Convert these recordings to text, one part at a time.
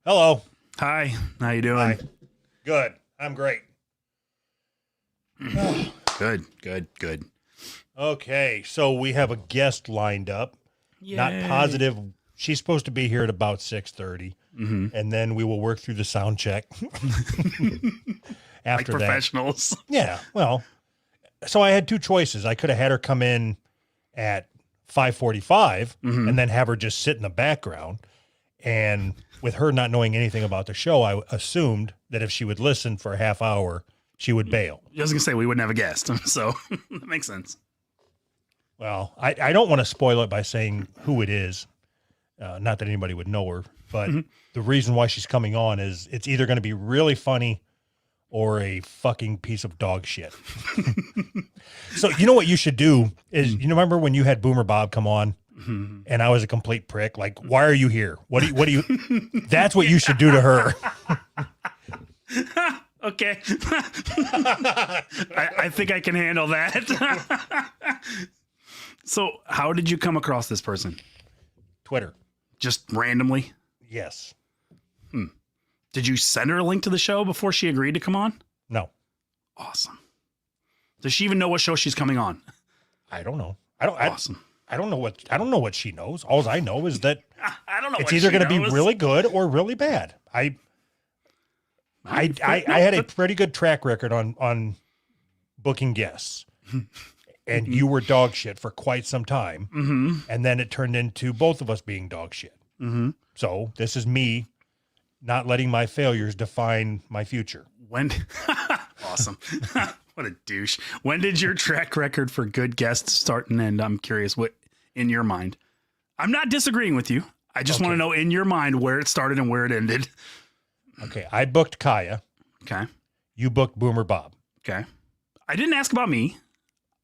Hello. Hi, how you doing? Hi. Good. I'm great. Good. Okay, so we have a guest lined up. Not Yay. positive. She's supposed to be here at about 6:30, and then we will work through the sound check. Like After that, professionals. yeah. Well, so I had two choices. I could have had her come in at 5:45 and then have her just sit in the background. And with her not knowing anything about the show, I assumed that if she would listen for a half hour, she would bail. I was gonna say we wouldn't have a guest, so that makes sense. Well, I don't want to spoil it by saying who it is. Not that anybody would know her, but the reason why she's coming on is it's either going to be really funny or a fucking piece of dog shit. So you know what you should do is, you remember when you had Boomer Bob come on and I was a complete prick? Like, why are you here? What do you, that's what you should do to her. Okay. I think I can handle that. So how did you come across this person? Twitter. Just randomly? Yes. Did you send her a link to the show before she agreed to come on? No, Awesome. Does she even know what show she's coming on? I don't know. Awesome. I don't know what she knows. All I know is that I don't know. it's what either she going to be knows. really good or really bad. I had a pretty good track record on booking guests, and you were dog shit for quite some time, and then it turned into both of us being dog shit. So this is me not letting my failures define my future. When awesome. What a douche. When did your track record for good guests start and end? I'm curious what in your mind. I'm not disagreeing with you. I just want to know in your mind where it started and where it ended. Okay, I booked Kaya. Okay. You booked Boomer Bob. Okay. I didn't ask about me.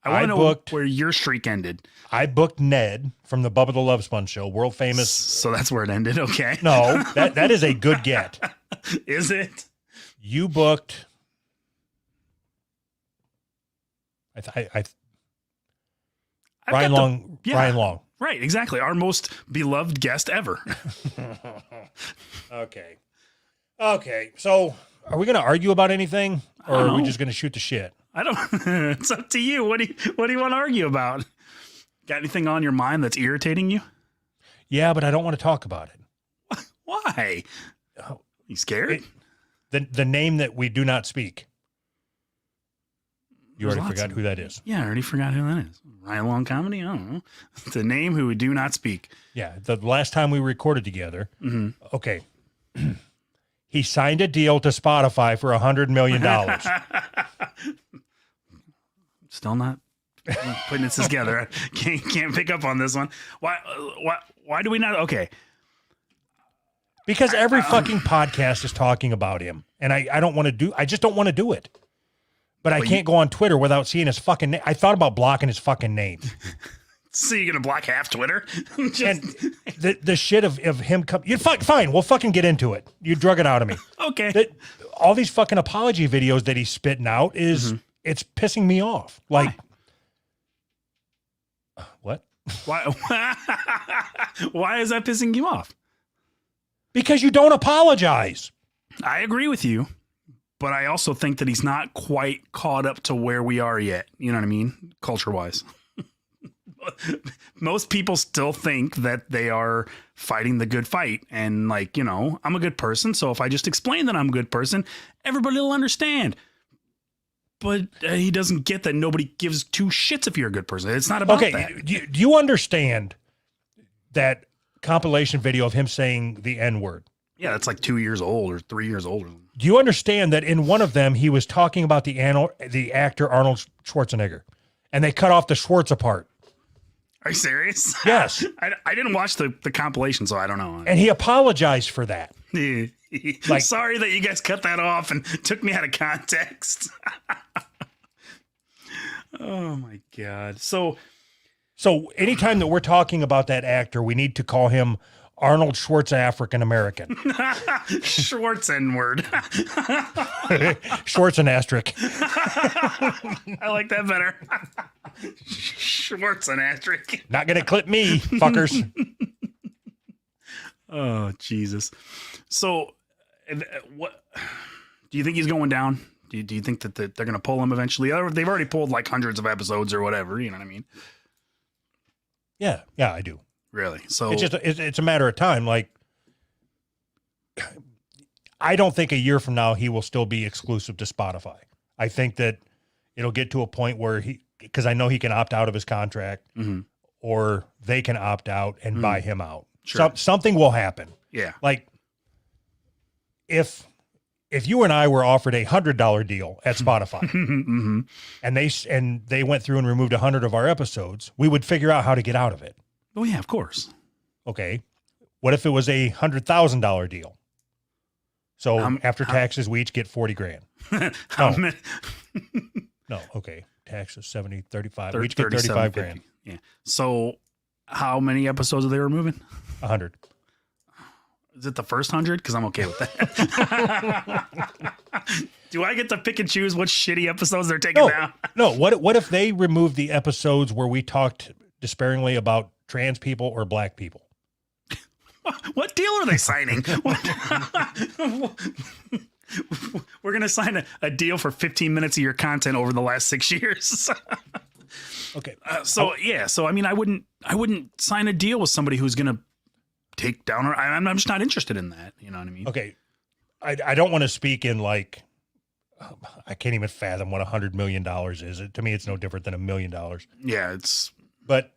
I want I to know booked- where your streak ended. I booked Ned from the Bubba the Love Sponge show, world famous. So that's where it ended. Okay. No, that is a good get. Is it? You booked. I've Brian got the- Long. yeah. Brian Long. Right. Exactly. Our most beloved guest ever. Okay. Okay. So, are we going to argue about anything, or don't are we know. just going to shoot the shit? I don't. It's up to you. What do you want to argue about? Got anything on your mind that's irritating you? Yeah, but I don't want to talk about it. Why? Oh, You scared? the name that we do not speak. You There's already lots forgot of- who that is. Yeah, I already forgot who that is. Ryan Long Comedy? I don't know. It's a name who we do not speak. Yeah, the last time we recorded together. Okay. He signed a deal to Spotify for $100 million. Still not putting it together. I can't pick up on this one. Why do we not? Okay. Because every fucking podcast is talking about him. And I don't want to do, I just don't want to do it. But I can't go on Twitter without seeing his fucking name. I thought about blocking his fucking name. So you're gonna block half Twitter? Just, And the shit of him you fine, we'll fucking get into it. You drug it out of me. okay. That all these fucking apology videos that he's spitting out is it's pissing me off. Like what? Why? Why is that pissing you off? Because you don't apologize. I agree with you, but I also think that he's not quite caught up to where we are yet. You know what I mean? Culture wise. Most people still think that they are fighting the good fight. And like, I'm a good person. So if I just explain that I'm a good person, everybody will understand. But he doesn't get that nobody gives two shits if you're a good person. It's not about Okay, that. do you understand that compilation video of him saying the N-word? Yeah, that's like 2 years old or 3 years old. Do you understand that in one of them he was talking about the actor Arnold Schwarzenegger, and they cut off the Schwartz apart? Are you serious? Yes. I didn't watch the compilation, so I don't know. And he apologized for that. Like- Sorry that you guys cut that off and took me out of context. Oh my God. So So anytime that we're talking about that actor, we need to call him Arnold Schwartz African American. Schwartz N-word. Schwartz and asterisk. I like that better. Schwartz and asterisk. Not gonna clip me, fuckers. Oh, Jesus. So, what do you think he's going down? Do you think that they're going to pull him eventually? They've already pulled like hundreds of episodes or whatever. You know what I mean? Yeah, I do. Really? So It's just it's a matter of time. Like, I don't think a year from now he will still be exclusive to Spotify. I think that it'll get to a point where because I know he can opt out of his contract, or they can opt out and buy him out. Sure. Something will happen. yeah. Like, if you and I were offered $100 deal at Spotify and they went through and removed 100 of our episodes, we would figure out how to get out of it. Oh yeah, of course. Okay. What if it was $100,000 deal? So after taxes, we each get 40 grand. No. Okay. Taxes 70, 35. We each get 35 grand. Yeah. So how many episodes are they removing? 100. Is it the first 100? Because I'm okay with that. Do I get to pick and choose what shitty episodes they're taking down? No. What if they remove the episodes where we talked disparagingly about trans people or black people? What deal are they signing? We're going to sign a deal for 15 minutes of your content over the last 6 years. Okay. So I mean, I wouldn't sign a deal with somebody who's going to take down her. I'm just not interested in that. You know what I mean? Okay. I don't want to speak in like, I can't even fathom what $100 million is. To me, it's no different than $1 million. Yeah, But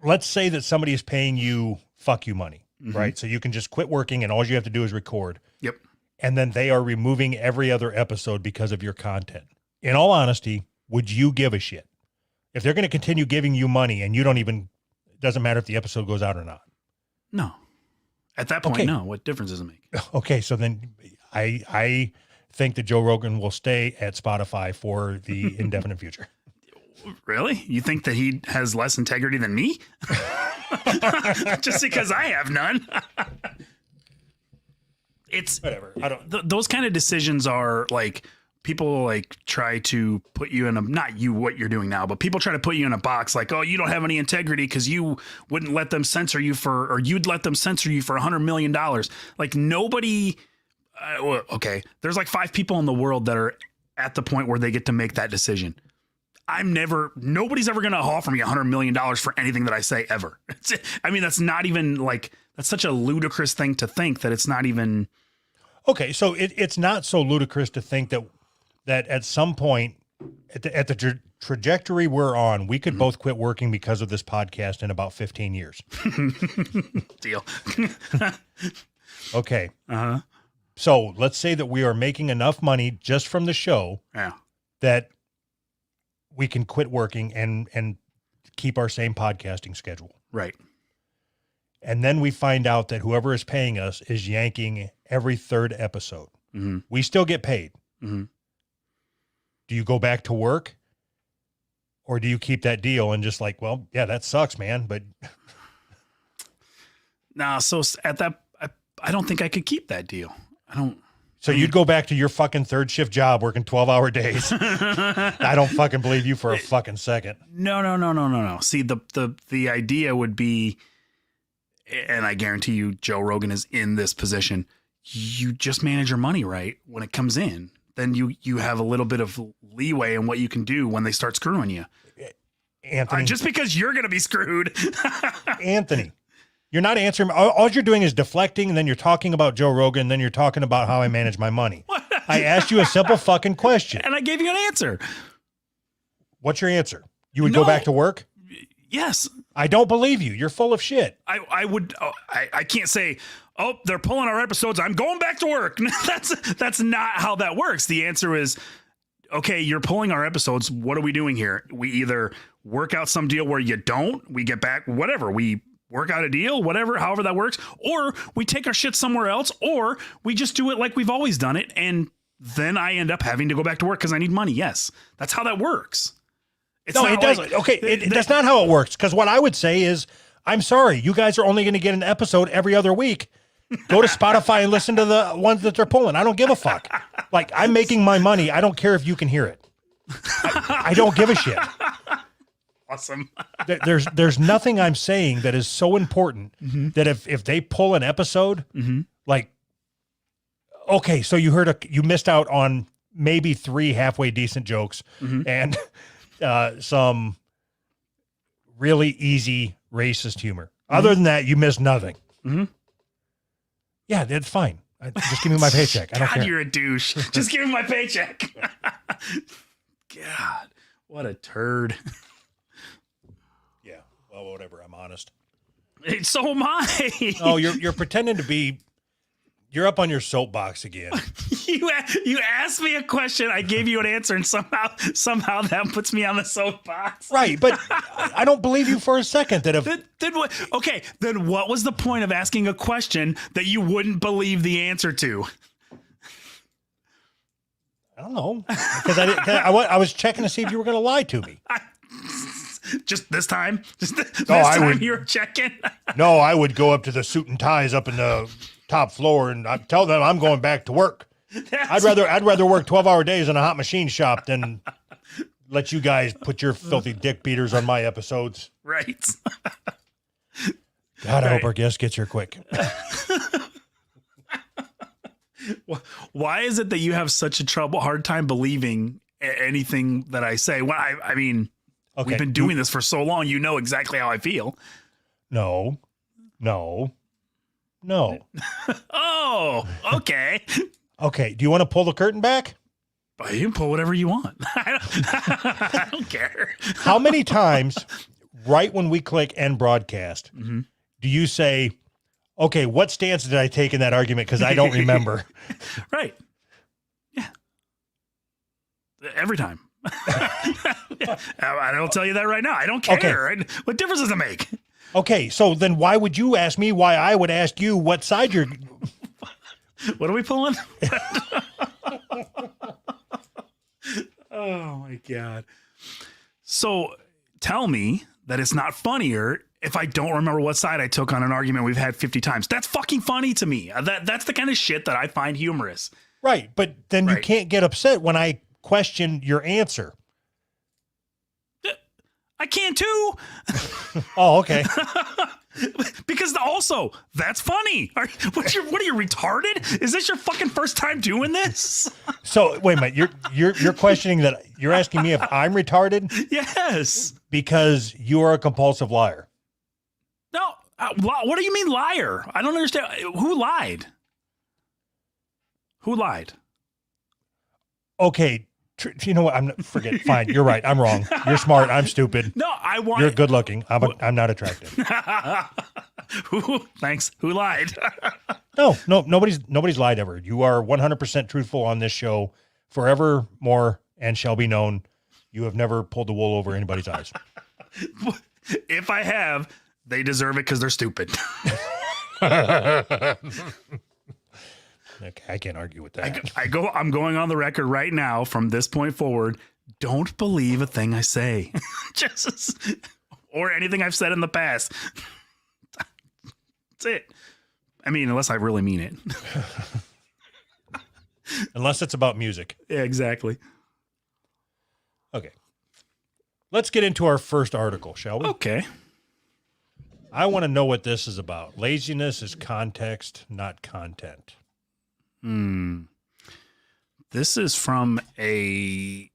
let's say that somebody is paying you fuck you money, right? So you can just quit working and all you have to do is record. Yep. And then they are removing every other episode because of your content. In all honesty, would you give a shit? If they're going to continue giving you money and you don't even, it doesn't matter if the episode goes out or not. No. At that point, no. What difference does it make? Okay, so then I think that Joe Rogan will stay at Spotify for the indefinite future. Really? You think that he has less integrity than me? Just because I have none. It's whatever. I don't. Those kind of decisions are like people like try to put you in a, not you what you're doing now, but people try to put you in a box like, oh, you don't have any integrity because you wouldn't let them censor you for, or you'd let them censor you for $100 million. Like nobody. Okay, there's like 5 people in the world that are at the point where they get to make that decision. Nobody's ever going to offer me $100 million for anything that I say ever. I mean, that's not even like, that's such a ludicrous thing to think that it's not even. Okay. So it's not so ludicrous to think that at some point at the trajectory we're on, we could both quit working because of this podcast in about 15 years. Deal. Okay. Uh-huh. So let's say that we are making enough money just from the show that we can quit working and keep our same podcasting schedule. Right. And then we find out that whoever is paying us is yanking every third episode. Mm-hmm. We still get paid. Mm-hmm. Do you go back to work or do you keep that deal and just like, well, yeah, that sucks, man. But nah, so at that, I don't think I could keep that deal. So you'd go back to your fucking third shift job working 12-hour days. I don't fucking believe you for a fucking second. No. See, the idea would be, and I guarantee you Joe Rogan is in this position. You just manage your money right when it comes in. Then you have a little bit of leeway in what you can do when they start screwing you. Anthony. Just because you're going to be screwed. Anthony. You're not answering. All you're doing is deflecting, and then you're talking about Joe Rogan, and then you're talking about how I manage my money. I asked you a simple fucking question. And I gave you an answer. What's your answer? You would go back to work? Yes. I don't believe you. You're full of shit. I can't say, oh, they're pulling our episodes, I'm going back to work. That's not how that works. The answer is, okay, you're pulling our episodes. What are we doing here? We either work out some deal where you don't, we get back, whatever, we work out a deal, whatever, however that works, or we take our shit somewhere else, or we just do it like we've always done it, and then I end up having to go back to work because I need money. Yes, that's how that works. No, it doesn't. Okay, that's not how it works, because what I would say is, I'm sorry, you guys are only going to get an episode every other week. Go to Spotify and listen to the ones that they're pulling. I don't give a fuck. Like, I'm making my money. I don't care if you can hear it. I don't give a shit. awesome. There's nothing I'm saying that is so important that if they pull an episode, like, okay, so you missed out on maybe 3 halfway decent jokes and some really easy racist humor. Other than that, you missed nothing. Yeah, that's fine. Just give me my paycheck. I don't care. You're a douche. Just give me my paycheck. God, what a turd. Yeah. Well, whatever. I'm honest. Hey, so am I. Oh, you're pretending to be. You're up on your soapbox again. You asked me a question, I gave you an answer, and somehow that puts me on the soapbox. Right, but I don't believe you for a second that if Then what? Okay, then what was the point of asking a question that you wouldn't believe the answer to? I don't know, because I was checking to see if you were going to lie to me. Just this time? Just this I time would- you were checking? No, I would go up to the suit and ties up in the top floor and I'd tell them I'm going back to work. I'd rather work 12-hour days in a hot machine shop than let you guys put your filthy dick beaters on my episodes. Right. God, I hope our guest gets here quick. Why is it that you have such a hard time believing anything that I say? Well, I mean, Okay. we've been doing this for so long, you know exactly how I feel. No. Oh, okay. Okay. Do you want to pull the curtain back? You can pull whatever you want. I don't care. How many times, right when we click end broadcast, do you say, okay, what stance did I take in that argument? Because I don't remember. Right. Yeah. Every time. I don't tell you that right now. I don't care. Okay. What difference does it make? Okay, so then why would you ask me why I would ask you what side you're... What are we pulling? Oh, my God. So tell me that it's not funnier if I don't remember what side I took on an argument we've had 50 times. That's fucking funny to me. That's the kind of shit that I find humorous. Right, but then you Right. can't get upset when I question your answer. I can too. Oh, okay. Because also, that's funny. What are you retarded? Is this your fucking first time doing this? So wait a minute, you're questioning that you're asking me if I'm retarded Yes. because you are a compulsive liar. No. What do you mean liar? I don't understand. Who lied? Who lied? Okay, you know what? Forget. Fine, you're right. I'm wrong. You're smart. I'm stupid. No, I want. You're good looking. I'm not attractive. Thanks. Who lied? No, nobody's lied ever. You are 100% truthful on this show, forevermore, and shall be known. You have never pulled the wool over anybody's eyes. If I have, they deserve it because they're stupid. Okay, I can't argue with that. I'm going on the record right now from this point forward. Don't believe a thing I say. Or anything I've said in the past. That's it. I mean, unless I really mean it. Unless it's about music. Yeah, exactly. Okay. Let's get into our first article, shall we? Okay. I want to know what this is about. Laziness is context, not content. This is from a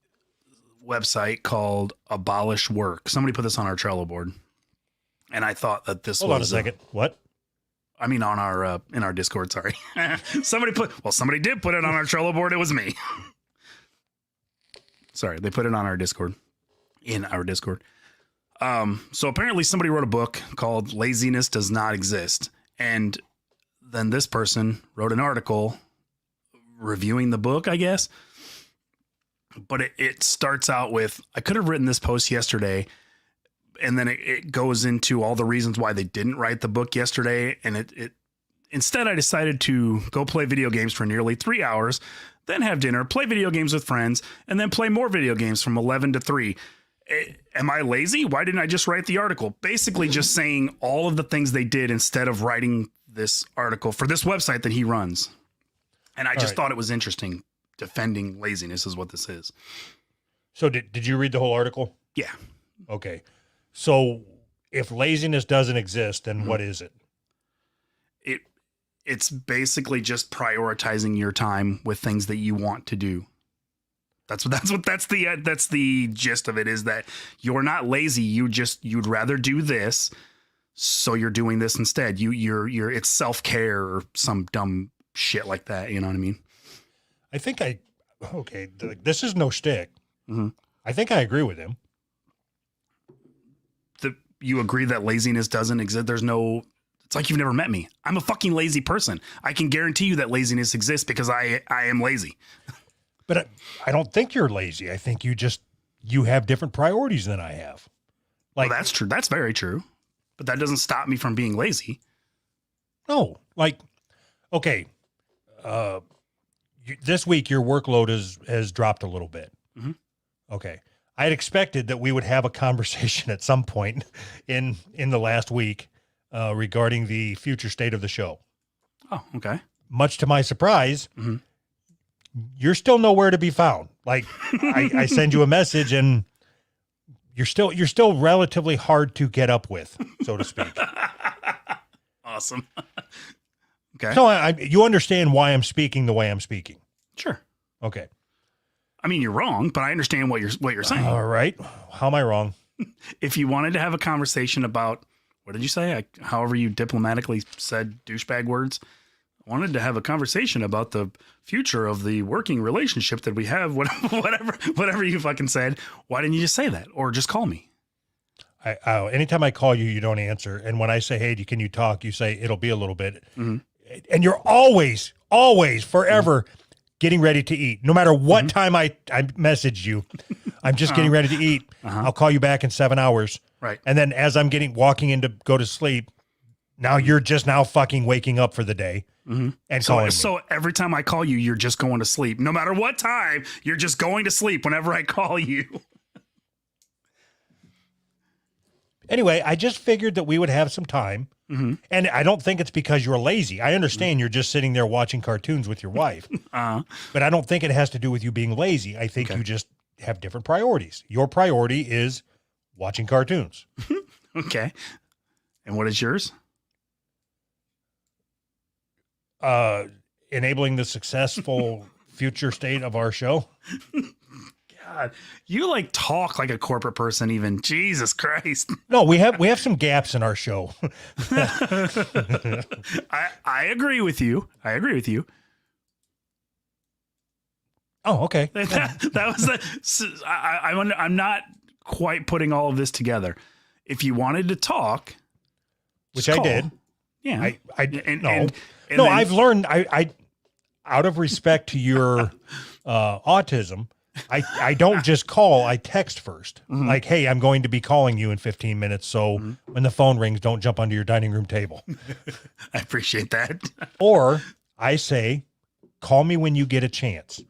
website called Abolish Work. Somebody put this on our Trello board. And I thought that this Hold on a second. What? I mean, on our in our Discord. Sorry, somebody did put it on our Trello board. It was me. Sorry, they put it on our Discord. In our Discord. So apparently, somebody wrote a book called "Laziness Does Not Exist," and then this person wrote an article reviewing the book, I guess. But it starts out with, I could have written this post yesterday. And then it goes into all the reasons why they didn't write the book yesterday. And instead, I decided to go play video games for nearly 3 hours, then have dinner, play video games with friends, and then play more video games from 11 to 3. Am I lazy? Why didn't I just write the article? Basically just saying all of the things they did instead of writing this article for this website that he runs. And I just thought it was interesting. Defending laziness is what this is. So did you read the whole article? Yeah. Okay. So if laziness doesn't exist, then what is it? It's basically just prioritizing your time with things that you want to do. That's the gist of it, is that you're not lazy. You'd rather do this. So you're doing this instead. It's self-care or some dumb shit like that. You know what I mean? I think this is no shtick. Mm-hmm. I think I agree with him. You agree that laziness doesn't exist. It's like you've never met me. I'm a fucking lazy person. I can guarantee you that laziness exists because I am lazy. But I don't think you're lazy. I think you have different priorities than I have. Like, Well, that's true. That's very true. But that doesn't stop me from being lazy. no, like, okay. This week your workload has dropped a little bit. Mhm. Okay. I had expected that we would have a conversation at some point in the last week regarding the future state of the show. Oh, okay. Much to my surprise, Mhm. you're still nowhere to be found. Like I send you a message and you're still relatively hard to get up with, so to speak. Awesome. Okay. So you understand why I'm speaking the way I'm speaking. Sure. Okay. I mean, you're wrong, but I understand what you're saying. All right. How am I wrong? If you wanted to have a conversation about, what did you say? However you diplomatically said douchebag words. I wanted to have a conversation about the future of the working relationship that we have, whatever you fucking said. Why didn't you just say that? Or just call me? Anytime I call you, you don't answer. And when I say, hey, can you talk? You say, it'll be a little bit. Mm-hmm. And you're always, forever getting ready to eat. No matter what time I message you, I'm just getting ready to eat. I'll call you back in 7 hours. Right. And then as I'm walking in to go to sleep, now you're just now fucking waking up for the day and calling me. So every time I call you, you're just going to sleep. No matter what time, you're just going to sleep whenever I call you. Anyway, I just figured that we would have some time. And I don't think it's because you're lazy. I understand you're just sitting there watching cartoons with your wife. But I don't think it has to do with you being lazy. I think you just have different priorities. Your priority is watching cartoons. Okay. And what is yours? Enabling the successful future state of our show. God, you like talk like a corporate person even. Jesus Christ. No, we have some gaps in our show. I agree with you. Oh, okay. That was I'm not quite putting all of this together. If you wanted to talk, Which just I call. did. Yeah. No, I've learned I out of respect to your autism, I don't just call, I text first. Like, hey, I'm going to be calling you in 15 minutes. So when the phone rings, don't jump under your dining room table. I appreciate that. Or I say, call me when you get a chance.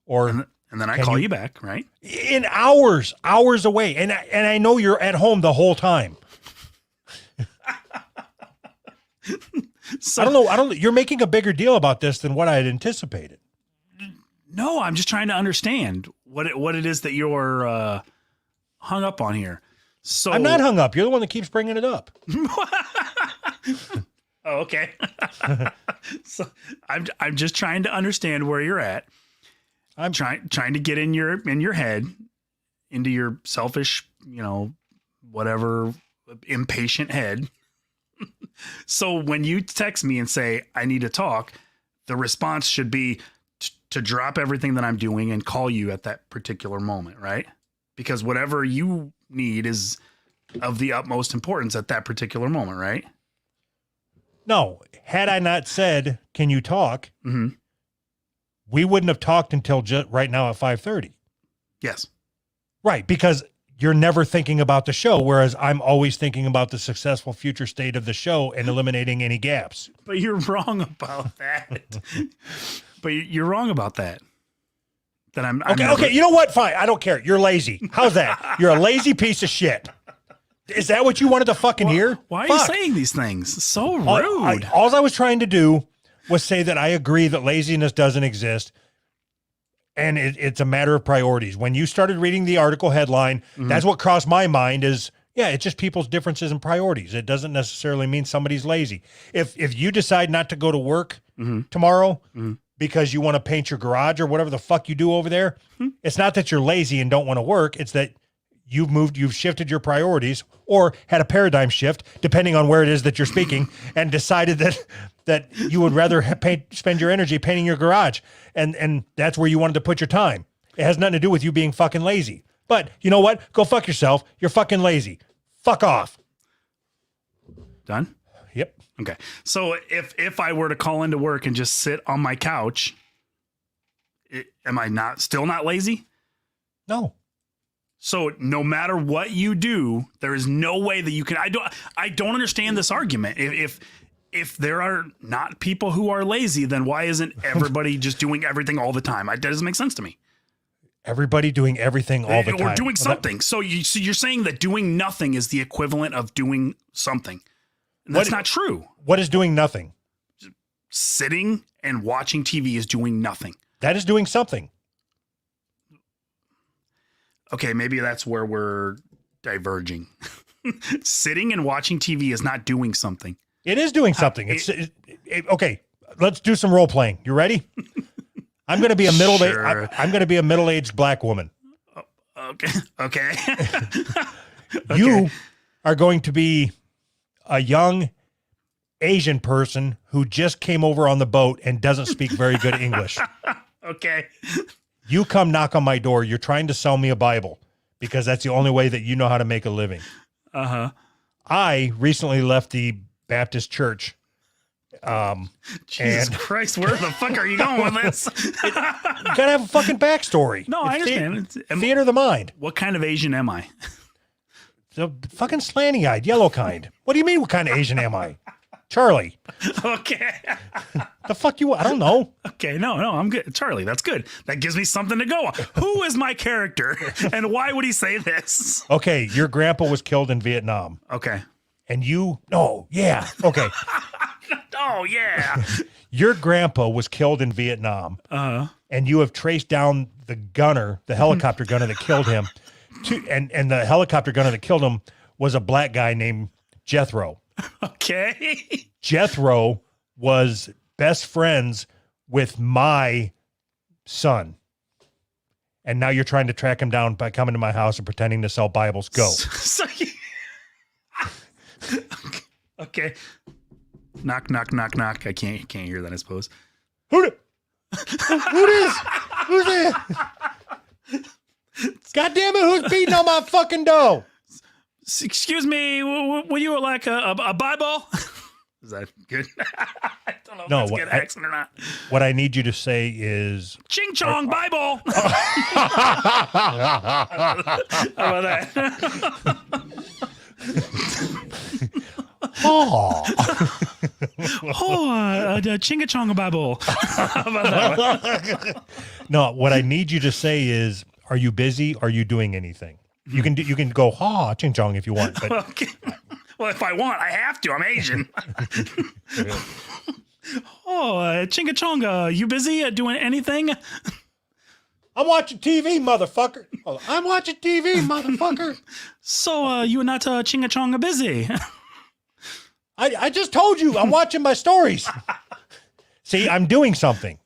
Or And then I call you back, right? in hours away. And I know you're at home the whole time. So I don't know. You're making a bigger deal about this than what I had anticipated. no, I'm just trying to understand what it is that you're hung up on here. So I'm not hung up. You're the one that keeps bringing it up. Oh, okay. So I'm just trying to understand where you're at. I'm trying to get in your head, into your selfish, whatever impatient head. So when you text me and say I need to talk, the response should be to drop everything that I'm doing and call you at that particular moment, right? Because whatever you need is of the utmost importance at that particular moment, right? No, had I not said, can you talk? Mm-hmm. We wouldn't have talked until right now at 5:30. Yes. Right. Because you're never thinking about the show. Whereas I'm always thinking about the successful future state of the show and eliminating any gaps. But you're wrong about that. But you're wrong about that. That I'm Okay. You know what? Fine. I don't care. You're lazy. How's that? You're a lazy piece of shit. Is that what you wanted to fucking hear? Why are you saying these things? So rude. All I was trying to do was say that I agree that laziness doesn't exist. And it's a matter of priorities. When you started reading the article headline, that's what crossed my mind is, Yeah, it's just people's differences in priorities. It doesn't necessarily mean somebody's lazy. If you decide not to go to work tomorrow because you want to paint your garage or whatever the fuck you do over there, it's not that you're lazy and don't want to work. It's that you've shifted your priorities or had a paradigm shift, depending on where it is that you're speaking, and decided that you would rather spend your energy painting your garage. And that's where you wanted to put your time. It has nothing to do with you being fucking lazy. But you know what? Go fuck yourself. You're fucking lazy. Fuck off. Done? Yep. Okay. So if I were to call into work and just sit on my couch, am I still not lazy? No. So no matter what you do, there is no way that you can. I don't understand this argument. If there are not people who are lazy, then why isn't everybody just doing everything all the time? That doesn't make sense to me. Everybody doing everything all the time. Or doing something. So you're saying that doing nothing is the equivalent of doing something. And that's not true. What is doing nothing? Sitting and watching TV is doing nothing. That is doing something. Okay, maybe that's where we're diverging. Sitting and watching TV is not doing something. It is doing something. Okay, let's do some role playing. You ready? I'm going to be a I'm going to be a middle-aged black woman. Okay. Okay. You are going to be a young Asian person who just came over on the boat and doesn't speak very good English. Okay. You come knock on my door. You're trying to sell me a Bible because that's the only way that you know how to make a living. Uh-huh. I recently left the Baptist church. Jesus Christ, where the fuck are you going with this? You gotta have a fucking backstory. No, I understand. Theater of the mind. What kind of Asian am I? The fucking slanty-eyed, yellow kind. What do you mean, what kind of Asian am I? Charlie. Okay. The fuck you? I don't know. Okay, no, I'm good. Charlie, that's good. That gives me something to go on. Who is my character, and why would he say this? Okay, your grandpa was killed in Vietnam. Okay. And you, no, yeah, okay. Oh, yeah. Your grandpa was killed in Vietnam. Uh-huh. And you have traced down the gunner, the helicopter gunner that killed him. And the helicopter gunner that killed him was a black guy named Jethro. Okay. Jethro was best friends with my son. And now you're trying to track him down by coming to my house and pretending to sell Bibles. Go. Okay. Knock, knock, knock, knock. I can't hear that, I suppose. Who is? Who's there? God damn it, who's beating on my fucking door? Excuse me, will you like a Bible? Is that good? I don't know if that's a good accent or not. What I need you to say is... Ching Chong Bible! How about that? Oh, Chingachonga Bible. How about that? No, what I need you to say is, are you busy? Are you doing anything? You can go, ching chong if you want. But okay. Well, if I want, I have to. I'm Asian. Chingachonga, you busy doing anything? I'm watching TV, motherfucker. I'm watching TV, motherfucker. So, you not Chingachonga busy? I just told you, I'm watching my stories. See, I'm doing something.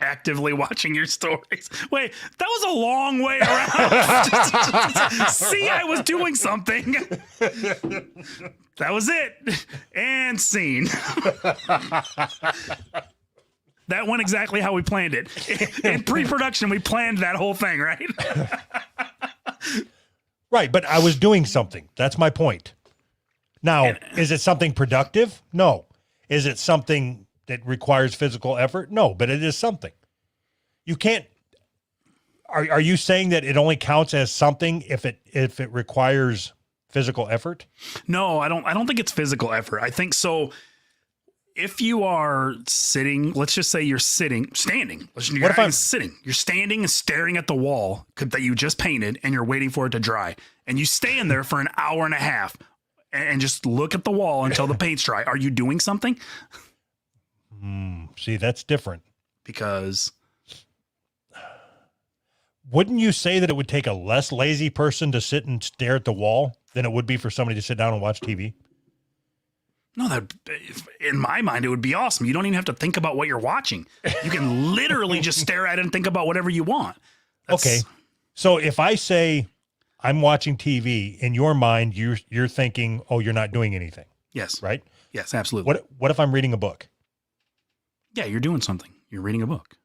Actively watching your stories. Wait, that was a long way around. See, I was doing something. That was it. And scene. That went exactly how we planned it. In pre-production, we planned that whole thing, right? Right, but I was doing something. That's my point. Now, is it something productive? No. Is it something that requires physical effort? No, but it is something. You can't. Are you saying that it only counts as something if it requires physical effort? No, I don't think it's physical effort. I think so. If you are sitting, let's just say you're standing. What if I'm sitting? You're standing and staring at the wall that you just painted, and you're waiting for it to dry, and you stand there for an hour and a half and just look at the wall until the paint's dry. Are you doing something? See, that's different. Because wouldn't you say that it would take a less lazy person to sit and stare at the wall than it would be for somebody to sit down and watch TV? No, that in my mind, it would be awesome. You don't even have to think about what you're watching. You can literally just stare at it and think about whatever you want. Okay. So if I say I'm watching TV, in your mind, you're thinking, oh, you're not doing anything. Yes. Right? Yes, absolutely. What if I'm reading a book? Yeah, you're doing something. You're reading a book.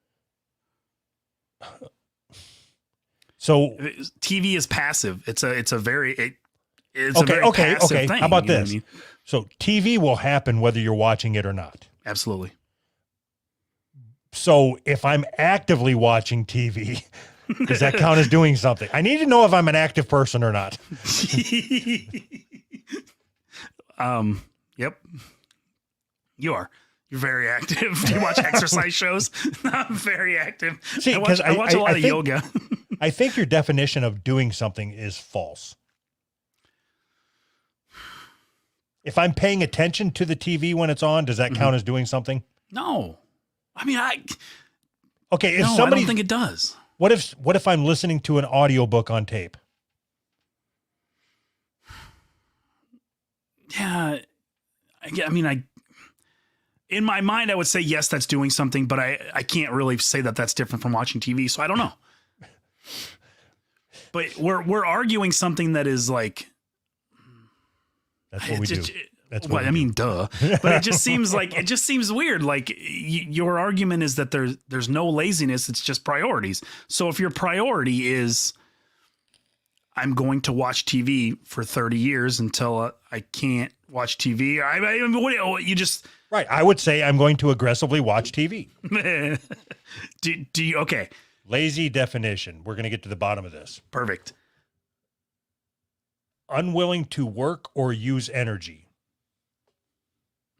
So TV is passive. It's a very passive okay. thing. How about you know what this? I mean? So TV will happen whether you're watching it or not. Absolutely. So if I'm actively watching TV, does that count as doing something? I need to know if I'm an active person or not. Yep. You are. You're very active. Do you watch exercise shows? I'm very active. See, I 'cause watch a lot I of think- yoga. I think your definition of doing something is false. If I'm paying attention to the TV when it's on, does that count as doing something? No. I mean, Okay, if I somebody don't think it does. what if I'm listening to an audiobook on tape? Yeah. I mean, in my mind, I would say, yes, that's doing something, but I can't really say that that's different from watching TV. So I don't know. But we're arguing something that is like, That's what we do. That's what well, we I mean, duh. But it just seems weird. Like your argument is that there's no laziness. It's just priorities. So if your priority is, I'm going to watch TV for 30 years until I can't watch TV. You just right. I would say I'm going to aggressively watch TV. do you? Okay, Lazy definition. We're going to get to the bottom of this. perfect. Unwilling to work or use energy.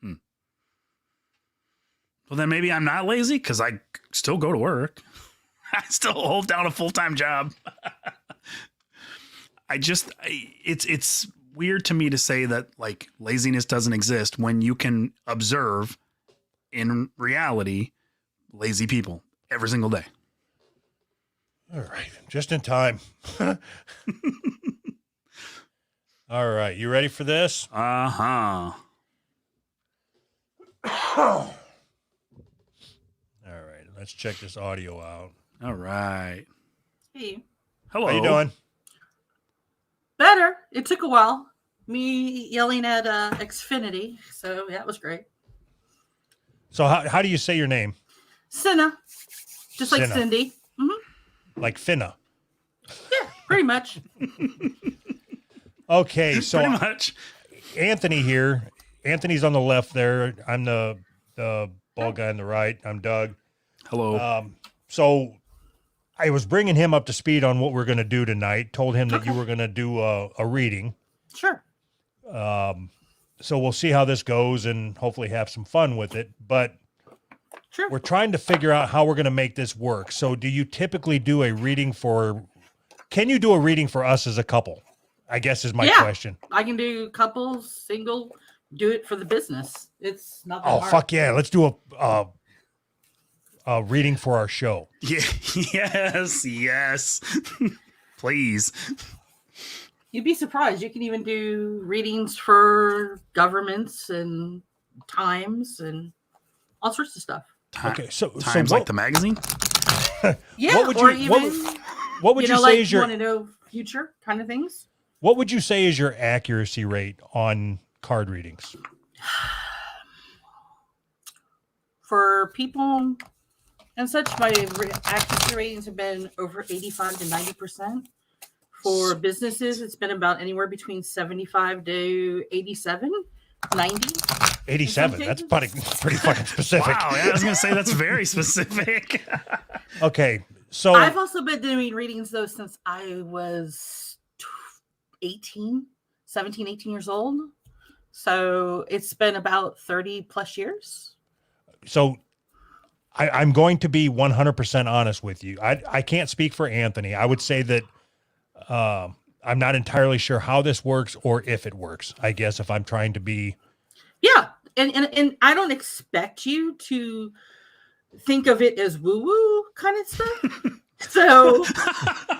Well, then maybe I'm not lazy because I still go to work. I still hold down a full-time job. It's weird to me to say that like laziness doesn't exist when you can observe in reality lazy people every single day. All right. Just in time. All right. You ready for this? Uh-huh. All right. Let's check this audio out. All right. Hey, Hello. How you doing? better. It took a while. Me yelling at Xfinity, so that was great. So how do you say your name? Cinna, just like Cinna. Cindy. Like Finna. Yeah, pretty much. Okay. So Pretty much. Anthony here. Anthony's on the left there. I'm the bald guy on the right. I'm Doug. Hello. So I was bringing him up to speed on what we're going to do tonight. Told him that you were going to do a reading. Sure. So we'll see how this goes and hopefully have some fun with it. But Sure. we're trying to figure out how we're going to make this work. So do you typically do a reading can you do a reading for us as a couple? I guess is my Yeah. question. I can do couples, single, do it for the business. It's not that Oh, hard. fuck yeah. Let's do a reading for our show. Yeah. Yes. Please. You'd be surprised. You can even do readings for governments and times and all sorts of stuff. Okay. So Times what, like the magazine. Yeah, What would or you- what even what would you, say like is you your want to know future kind of things. what would you say is your accuracy rate on card readings? For people and such, my accuracy ratings have been over 85 to 90%. For businesses, it's been about anywhere between 75 to 87, 90. 87. That's pretty fucking specific. Wow. Yeah, I was gonna say that's very specific. Okay. So I've also been doing readings, though, since I was 18 years old. So it's been about 30 plus years. So I'm going to be 100% honest with you. I can't speak for Anthony. I would say that I'm not entirely sure how this works or if it works, I guess, if I'm trying to be. Yeah. And I don't expect you to think of it as woo-woo kind of stuff. So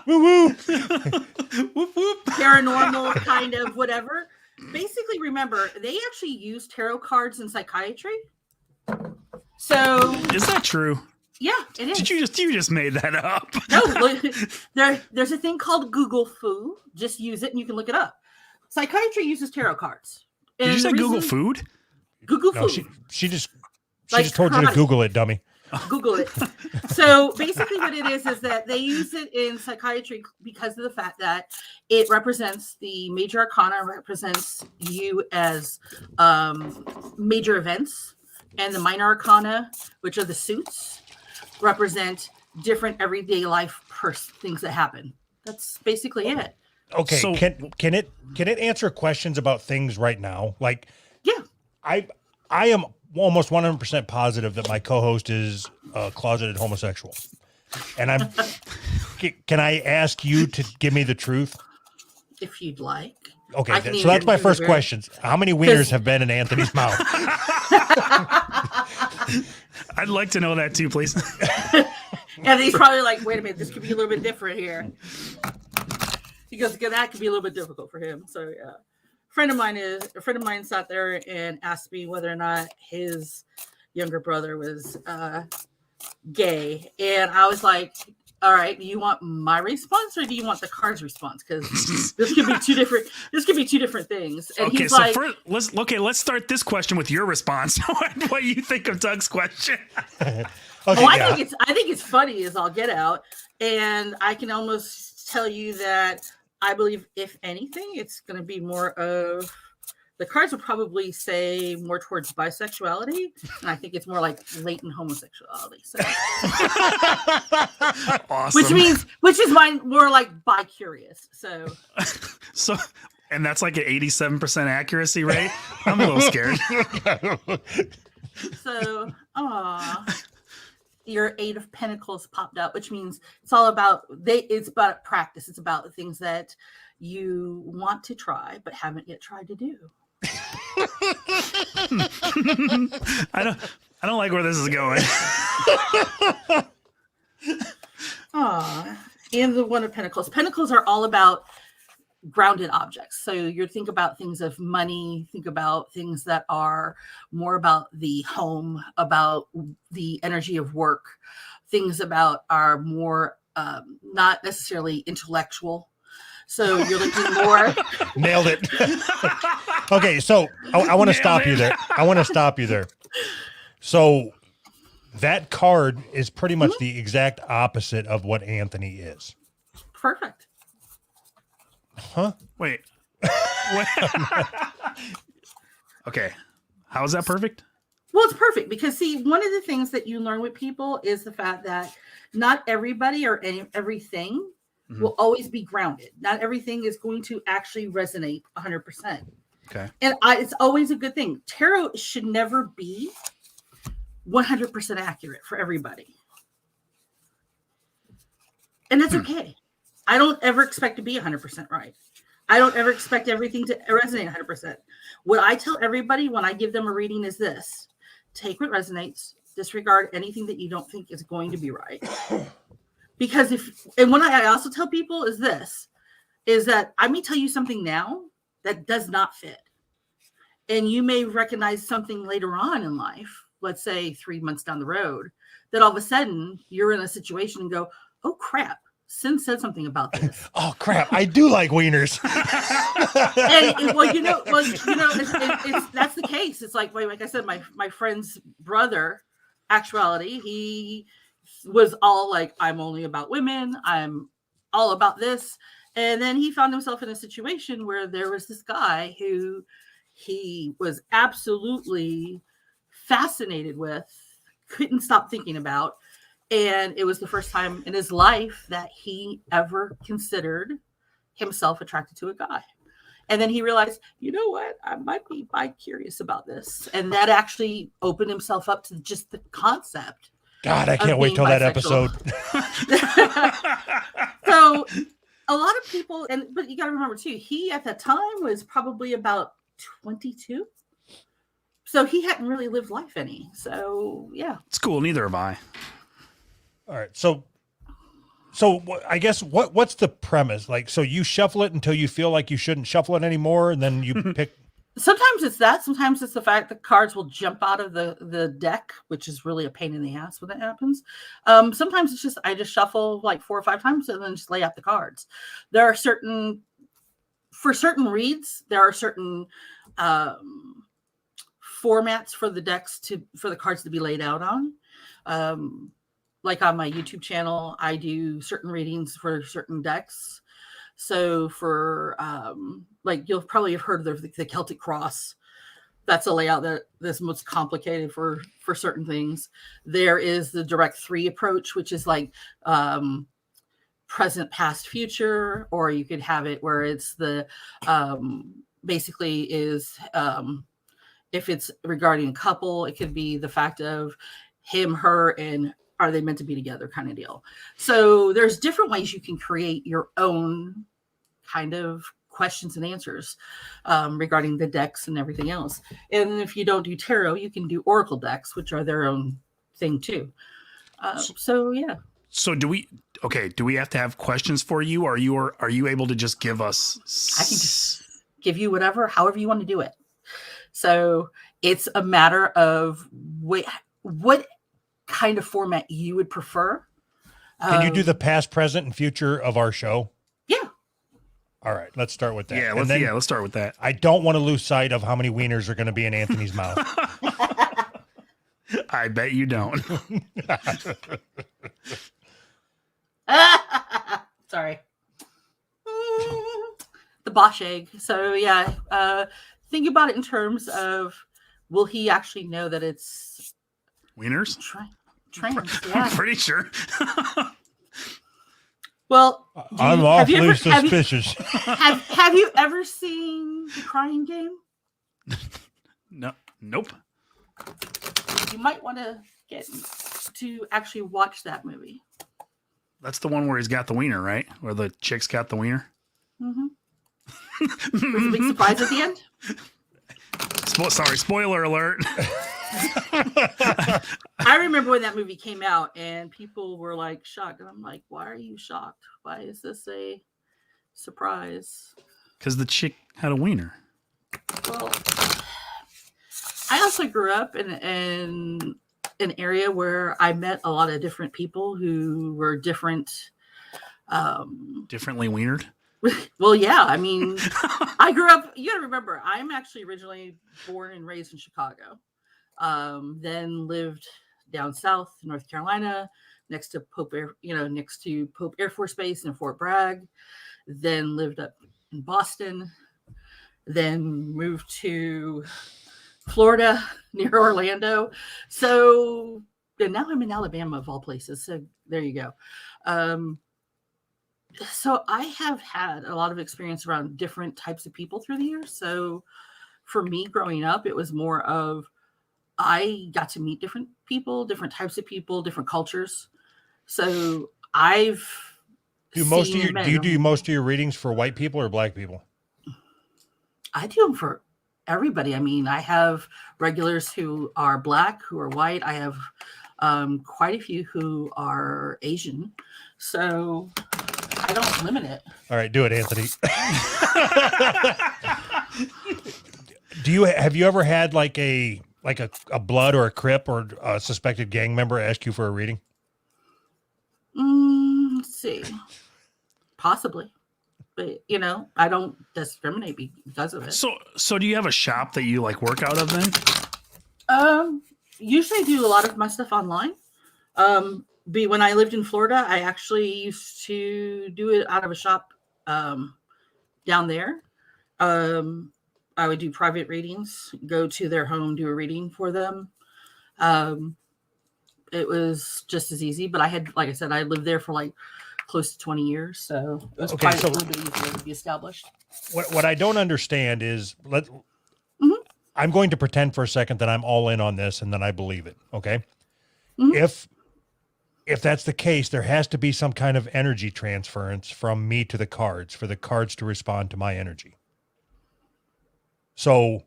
Woo woo. Whoop, whoop. paranormal kind of whatever. Basically, remember, they actually use tarot cards in psychiatry. So Is that true? yeah, it is. Did you just made that up? No, there's a thing called Google Foo. Just use it and you can look it up. Psychiatry uses tarot cards. Did you And say the Google reason- food? Google No, Foo. she just Like told you to karate. Google it, dummy. Google it. So basically, what it is that they use it in psychiatry because of the fact that it represents the major arcana, represents you as major events, and the minor arcana, which are the suits, represent different everyday life things that happen. That's basically it. Okay, So- can it answer questions about things right now? Like, Yeah. I am almost 100% positive that my co-host is a closeted homosexual, and I'm. Can I ask you to give me the truth? If you'd like. Okay, I can so that's even my do first the- question. How many wieners have been in Anthony's mouth? I'd like to know that too, please. And he's probably like, wait a minute, this could be a little bit different here. Because that could be a little bit difficult for him. So yeah. A friend of mine sat there and asked me whether or not his younger brother was gay. And I was like, all right, do you want my response or do you want the card's response? Because this could be two different things. And Okay, he's so like, first, let's start this question with your response. What you think of Doug's question? Okay, oh, I yeah. think it's funny as all get out. And I can almost tell you that I believe, if anything, it's going to be more of the cards will probably say more towards bisexuality, and I think it's more like latent homosexuality. So, Awesome. which is mine more like bi-curious. So, And that's like an 87% accuracy rate. I'm a little scared. Your Eight of Pentacles popped out, which means it's all about it's about practice. It's about things that you want to try but haven't yet tried to do. I don't like where this is going. And the One of Pentacles. Pentacles are all about grounded objects. So you think about things of money, think about things that are more about the home, about the energy of work, things about are more not necessarily intellectual. So you're looking more. Nailed it. Okay, so I want to Nailed stop you it. there. I want to stop you there. So that card is pretty much the exact opposite of what Anthony is. Perfect. Huh? Wait. Okay. How is that perfect? Well, it's perfect because see, one of the things that you learn with people is the fact that not everybody or everything will always be grounded. Not everything is going to actually resonate 100%. Okay. And it's always a good thing. Tarot should never be 100% accurate for everybody. And that's okay. I don't ever expect to be 100% right. I don't ever expect everything to resonate 100%. What I tell everybody when I give them a reading is this: take what resonates, disregard anything that you don't think is going to be right. Because what I also tell people is this, is that I may tell you something now that does not fit. And you may recognize something later on in life, let's say 3 months down the road, that all of a sudden you're in a situation and go, oh crap, Sin said something about this. Oh crap! I do like wieners. It's that's the case. It's like I said, my friend's brother, actuality, he was all like, I'm only about women. I'm all about this. And then he found himself in a situation where there was this guy who he was absolutely fascinated with, couldn't stop thinking about. And it was the first time in his life that he ever considered himself attracted to a guy. And then he realized, you know what? I might be bi-curious about this. And that actually opened himself up to just the concept. God, I can't wait till that episode. So a lot of people, but you got to remember too, he at that time was probably about 22. So he hadn't really lived life any. So yeah. It's cool. Neither have I. All right, so So I guess what's the premise? Like, so you shuffle it until you feel like you shouldn't shuffle it anymore, and then you pick. Sometimes it's that. Sometimes it's the fact that cards will jump out of the deck, which is really a pain in the ass when that happens. Sometimes it's just I just shuffle like 4 or 5 times and then just lay out the cards. There are for certain reads, there are certain formats for the decks for the cards to be laid out on. Like on my YouTube channel, I do certain readings for certain decks. So for like you'll probably have heard of the Celtic Cross. That's a layout that's most complicated for certain things. There is the direct 3 approach, which is like present, past, future, or you could have it where it's the basically is if it's regarding a couple, it could be the fact of him, her, and are they meant to be together kind of deal. So there's different ways you can create your own kind of questions and answers regarding the decks and everything else. And if you don't do tarot, you can do oracle decks, which are their own thing too. So yeah. So do we have to have questions for you? Or are you able to just give us? I can just give you however you want to do it. So it's a matter of what kind of format you would prefer. Can you do the past, present, and future of our show? Yeah. All right, let's start with that. Yeah, let's start with that. I don't want to lose sight of how many wieners are going to be in Anthony's mouth. I bet you don't. Sorry. The Bosch egg. So yeah, think about it in terms of will he actually know that it's Wieners? Trans, yeah. I'm pretty sure. Well, I'm awfully suspicious. Have you ever seen The Crying Game? No, nope. You might want to get to actually watch that movie. That's the one where he's got the wiener, right? Where the chick's got the wiener. Mm-hmm. Was a big surprise at the end? Sorry, spoiler alert. I remember when that movie came out and people were like shocked. And I'm like, why are you shocked? Why is this a surprise? Because the chick had a wiener. Well, I also grew up in an area where I met a lot of different people who were different. Differently wienered? Well, yeah. I mean, I grew up, you got to remember, I'm actually originally born and raised in Chicago. Then lived down south, North Carolina, next to Pope Air Force Base in Fort Bragg. Then lived up in Boston. Then moved to Florida near Orlando. So, and now I'm in Alabama of all places. So there you go. So I have had a lot of experience around different types of people through the years. So for me growing up, it was more of I got to meet different people, different types of people, different cultures. So I've do you do most of your readings for white people or black people? I do them for everybody. I mean, I have regulars who are black, who are white. I have quite a few who are Asian. So I don't limit it. All right, do it, Anthony. Have you ever had like a blood or a Crip or a suspected gang member ask you for a reading? Let's see. Possibly. But, I don't discriminate because of it. So do you have a shop that you like work out of then? Usually I do a lot of my stuff online. When I lived in Florida, I actually used to do it out of a shop down there. I would do private readings, go to their home, do a reading for them. It was just as easy, but like I said, I lived there for like close to 20 years. So it was quite a little bit easier to be established. What I don't understand is I'm going to pretend for a second that I'm all in on this and then I believe it. Okay. Mm-hmm. If that's the case, there has to be some kind of energy transference from me to the cards for the cards to respond to my energy. So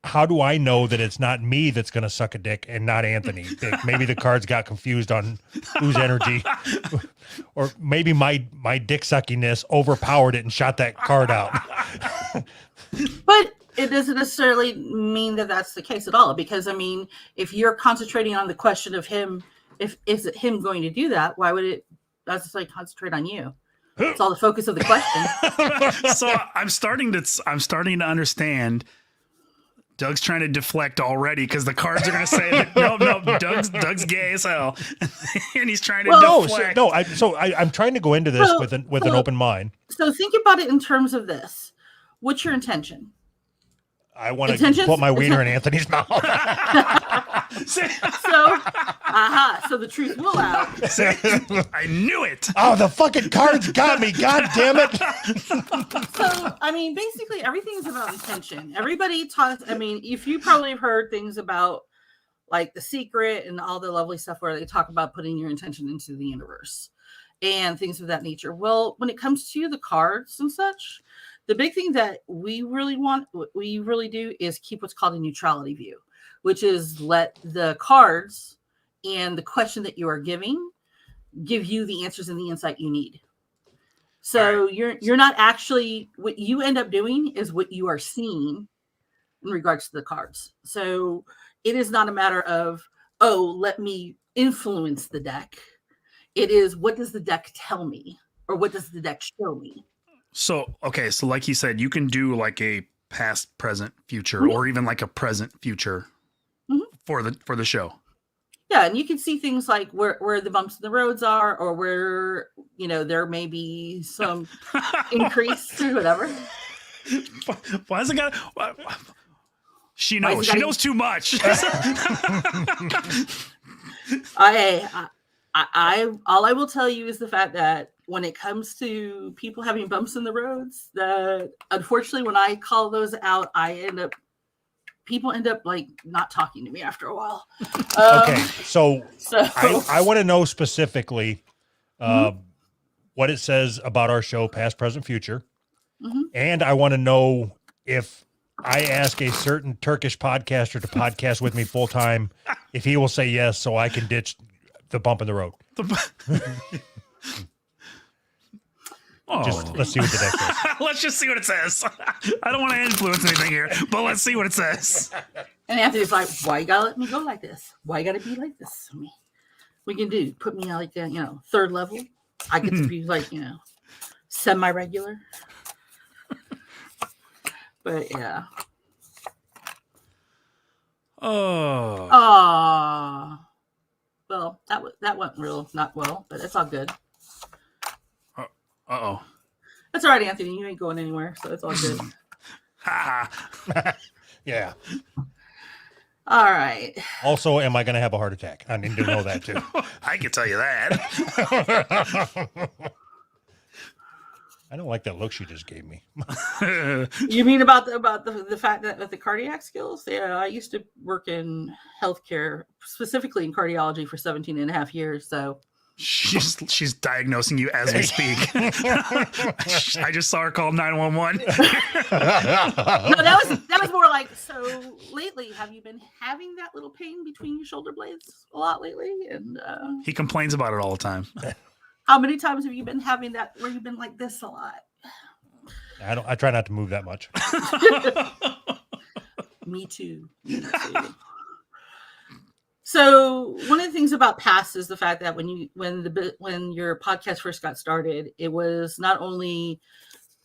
how do I know that it's not me that's going to suck a dick and not Anthony? Maybe the cards got confused on whose energy, or maybe my dick suckiness overpowered it and shot that card out. But it doesn't necessarily mean that that's the case at all, because I mean, if you're concentrating on the question of him, if is it him going to do that, why would it necessarily concentrate on you? It's all the focus of the question. So I'm starting to understand. Doug's trying to deflect already because the cards are going to say that, no, Doug's gay as hell, and he's trying to deflect. I'm trying to go into this with an open mind. So think about it in terms of this. What's your intention? I want to put my wiener in Anthony's mouth. So the truth will out. I knew it. Oh, the fucking cards got me. God damn it. So, I mean, basically everything's about intention. Everybody talks, I mean, if you probably have heard things about like The Secret and all the lovely stuff where they talk about putting your intention into the universe and things of that nature. Well, when it comes to the cards and such, the big thing that we really do is keep what's called a neutrality view, which is let the cards and the question that you are giving give you the answers and the insight you need. So you're not actually, what you end up doing is what you are seeing in regards to the cards. So it is not a matter of, oh, let me influence the deck. It is, what does the deck tell me? Or what does the deck show me? So, okay. So like you said, you can do like a past, present, future, or even like a present, future for the show. Yeah, and you can see things like where the bumps in the roads are, or where, you know, there may be some increase or whatever. Why has it got? She knows. She knows too much. I all I will tell you is the fact that when it comes to people having bumps in the roads, that unfortunately when I call those out, people end up like not talking to me after a while. Okay, so I want to know specifically what it says about our show, past, present, future. And I want to know if I ask a certain Turkish podcaster to podcast with me full time, if he will say yes, so I can ditch the bump in the road. Let's see what the deck says. Let's just see what it says. I don't want to influence anything here, but let's see what it says. And Anthony's like, why you gotta let me go like this? Why you gotta be like this? I mean, we can do, put me like, third level. I get to be like, semi-regular. But yeah. Oh. Well, that went not well, but it's all good. Uh-oh. That's all right, Anthony. You ain't going anywhere, so it's all good. Yeah. All right. Also, am I going to have a heart attack? I need to know that too. I can tell you that. I don't like that look she just gave me. You mean about the fact that with the cardiac skills? Yeah, I used to work in healthcare, specifically in cardiology, for 17 and a half years. So she's diagnosing you as we speak. I just saw her call 911. No, that was more like, so lately, have you been having that little pain between your shoulder blades a lot lately? And he complains about it all the time. How many times have you been having that where you've been like this a lot? I try not to move that much. Me too. So one of the things about past is the fact that when your podcast first got started, it was not only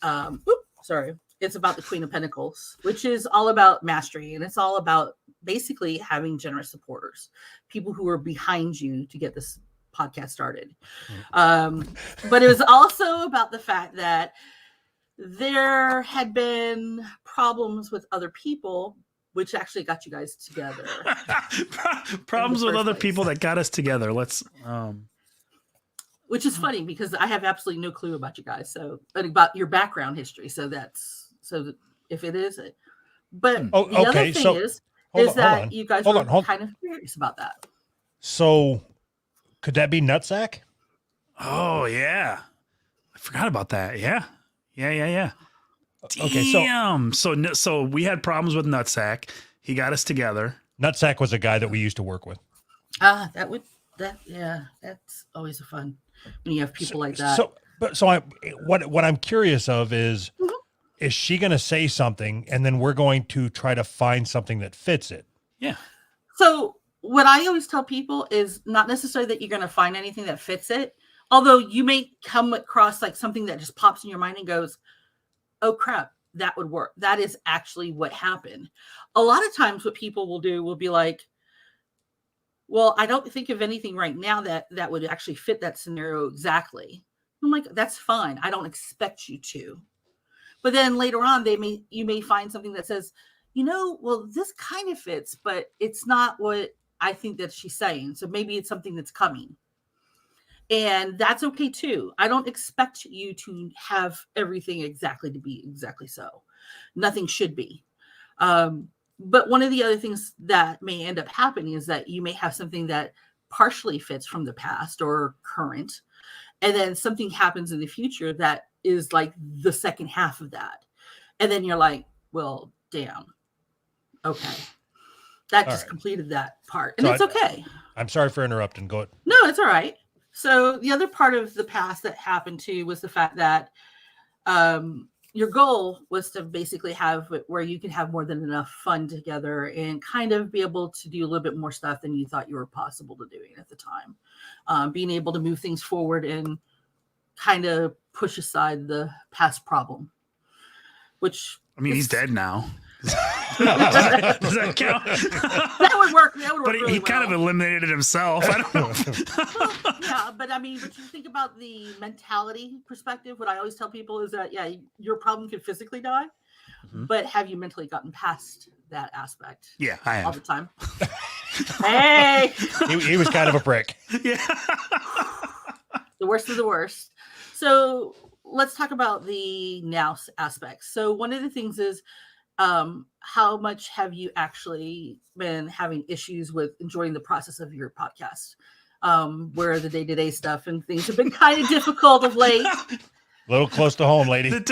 it's about the Queen of Pentacles, which is all about mastery, and it's all about basically having generous supporters, people who are behind you to get this podcast started. But it was also about the fact that there had been problems with other people, which actually got you guys together. Problems with other people that got us together. Let's which is funny because I have absolutely no clue about you guys, but about your background history. So if it is it. But the other thing is that you guys were kind of curious about that. So could that be Nutsack? Oh yeah. I forgot about that. Yeah. Okay, so Damn. So we had problems with Nutsack. He got us together. Nutsack was a guy that we used to work with. That's always a fun when you have people like that. What I'm curious of is, Mhm. is she going to say something and then we're going to try to find something that fits it? Yeah. So what I always tell people is not necessarily that you're going to find anything that fits it. Although you may come across like something that just pops in your mind and goes, oh crap, that would work. That is actually what happened. A lot of times what people will do will be like, well, I don't think of anything right now that would actually fit that scenario exactly. I'm like, that's fine. I don't expect you to. But then later on, you may find something that says, well, this kind of fits, but it's not what I think that she's saying. So maybe it's something that's coming. And that's okay too. I don't expect you to have everything exactly to be exactly so. Nothing should be. But one of the other things that may end up happening is that you may have something that partially fits from the past or current, and then something happens in the future that is like the second half of that. And then you're like, well, damn. Okay. That just completed that part. And it's okay. I'm sorry for interrupting. Go ahead. No, it's all right. So the other part of the past that happened too was the fact that your goal was to basically have it where you could have more than enough fun together and kind of be able to do a little bit more stuff than you thought you were possible to doing at the time. Being able to move things forward and kind of push aside the past problem, which he's dead now. Does that count? That would work. But he kind of eliminated himself. I don't know. Yeah, but but you think about the mentality perspective. What I always tell people is that, your problem could physically die, but have you mentally gotten past that aspect? Yeah, I have. All the time. Hey! He was kind of a prick. Yeah. The worst of the worst. So let's talk about the now aspects. So one of the things is, how much have you actually been having issues with enjoying the process of your podcast? Where the day-to-day stuff and things have been kind of difficult of late. A little close to home, lady. And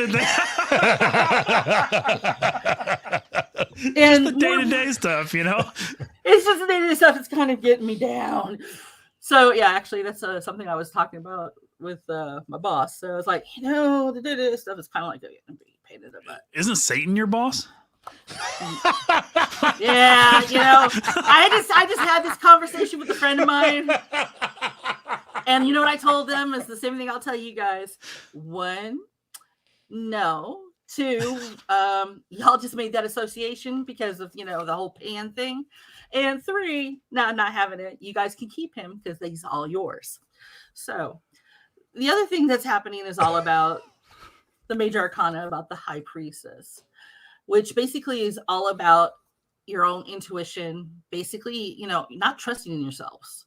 the day-to-day stuff, It's just the day-to-day stuff that's kind of getting me down. So yeah, actually that's something I was talking about with my boss. So I was like, the day-to-day stuff is kind of like getting me pain in the butt. Isn't Satan your boss? Yeah, I just had this conversation with a friend of mine, and you know what I told them is the same thing I'll tell you guys. 1, no. 2, y'all just made that association because of the whole pan thing, and 3, no, I'm not having it. You guys can keep him because he's all yours. So the other thing that's happening is all about the major arcana, about the high priestess, which basically is all about your own intuition, basically, not trusting in yourselves,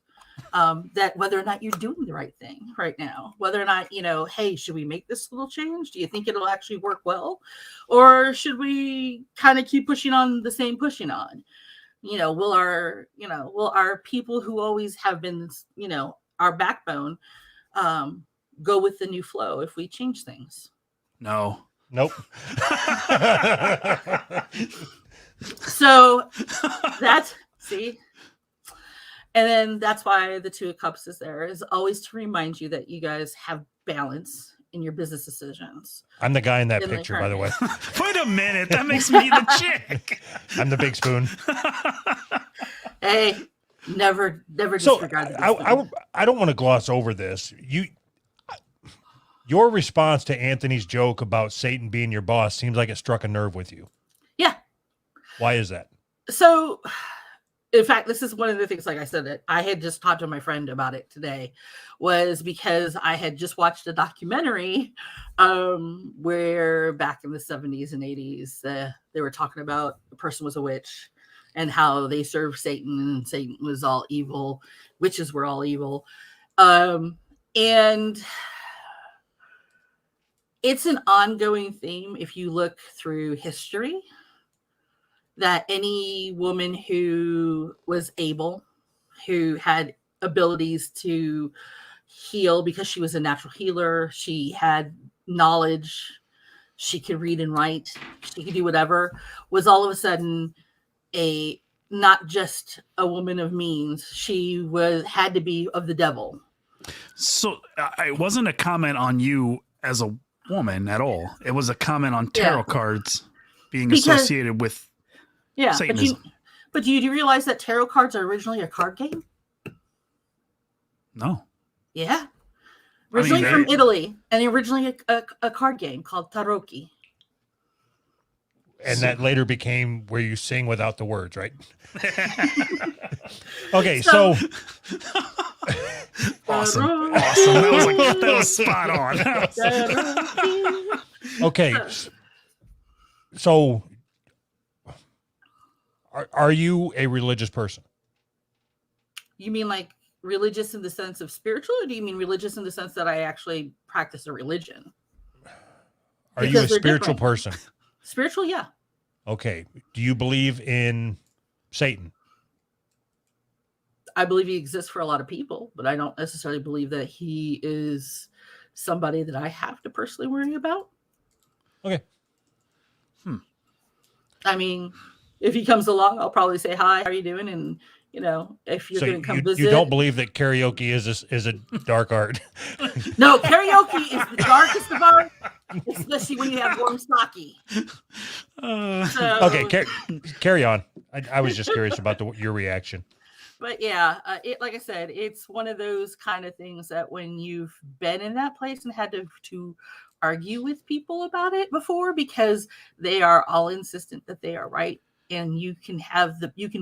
that whether or not you're doing the right thing right now, whether or not, hey, should we make this little change? Do you think it'll actually work well? Or should we kind of keep pushing on the same pushing on? Will our people who always have been, our backbone, go with the new flow if we change things? No. Nope. So see, and then that's why the 2 of Cups is there, is always to remind you that you guys have balance in your business decisions. I'm the guy in that picture, by the way. Wait a minute, that makes me the chick. I'm the big spoon. Hey, never disregard the big spoon. I don't want to gloss over this. Your response to Anthony's joke about Satan being your boss seems like it struck a nerve with you. Yeah. Why is that? So, in fact, this is one of the things, like I said, that I had just talked to my friend about it today, was because I had just watched a documentary where back in the 70s and 80s, they were talking about a person was a witch and how they served Satan, and Satan was all evil. Witches were all evil. And it's an ongoing theme if you look through history, that any woman who was able, who had abilities to heal because she was a natural healer, she had knowledge, she could read and write, she could do whatever, was all of a sudden a not just a woman of means. She had to be of the devil. So it wasn't a comment on you as a woman at all. It was a comment on tarot cards being associated with Satanism. But do you realize that tarot cards are originally a card game? No. Yeah. Originally from Italy, and originally a card game called Tarocchi. And that later became where you sing without the words, right? Okay, so awesome. That was spot on. Okay. So are you a religious person? You mean like religious in the sense of spiritual, or do you mean religious in the sense that I actually practice a religion? Are you a spiritual person? Spiritual, yeah. Okay. Do you believe in Satan? I believe he exists for a lot of people, but I don't necessarily believe that he is somebody that I have to personally worry about. Okay. I mean, if he comes along, I'll probably say, hi, how are you doing? And, you know, if you're going to come visit. You don't believe that karaoke is a dark art? No, karaoke is the darkest of art, especially when you have warm sake. Okay, carry on. I was just curious about your reaction. But yeah, like I said, it's one of those kind of things that when you've been in that place and had to argue with people about it before, because they are all insistent that they are right, and you can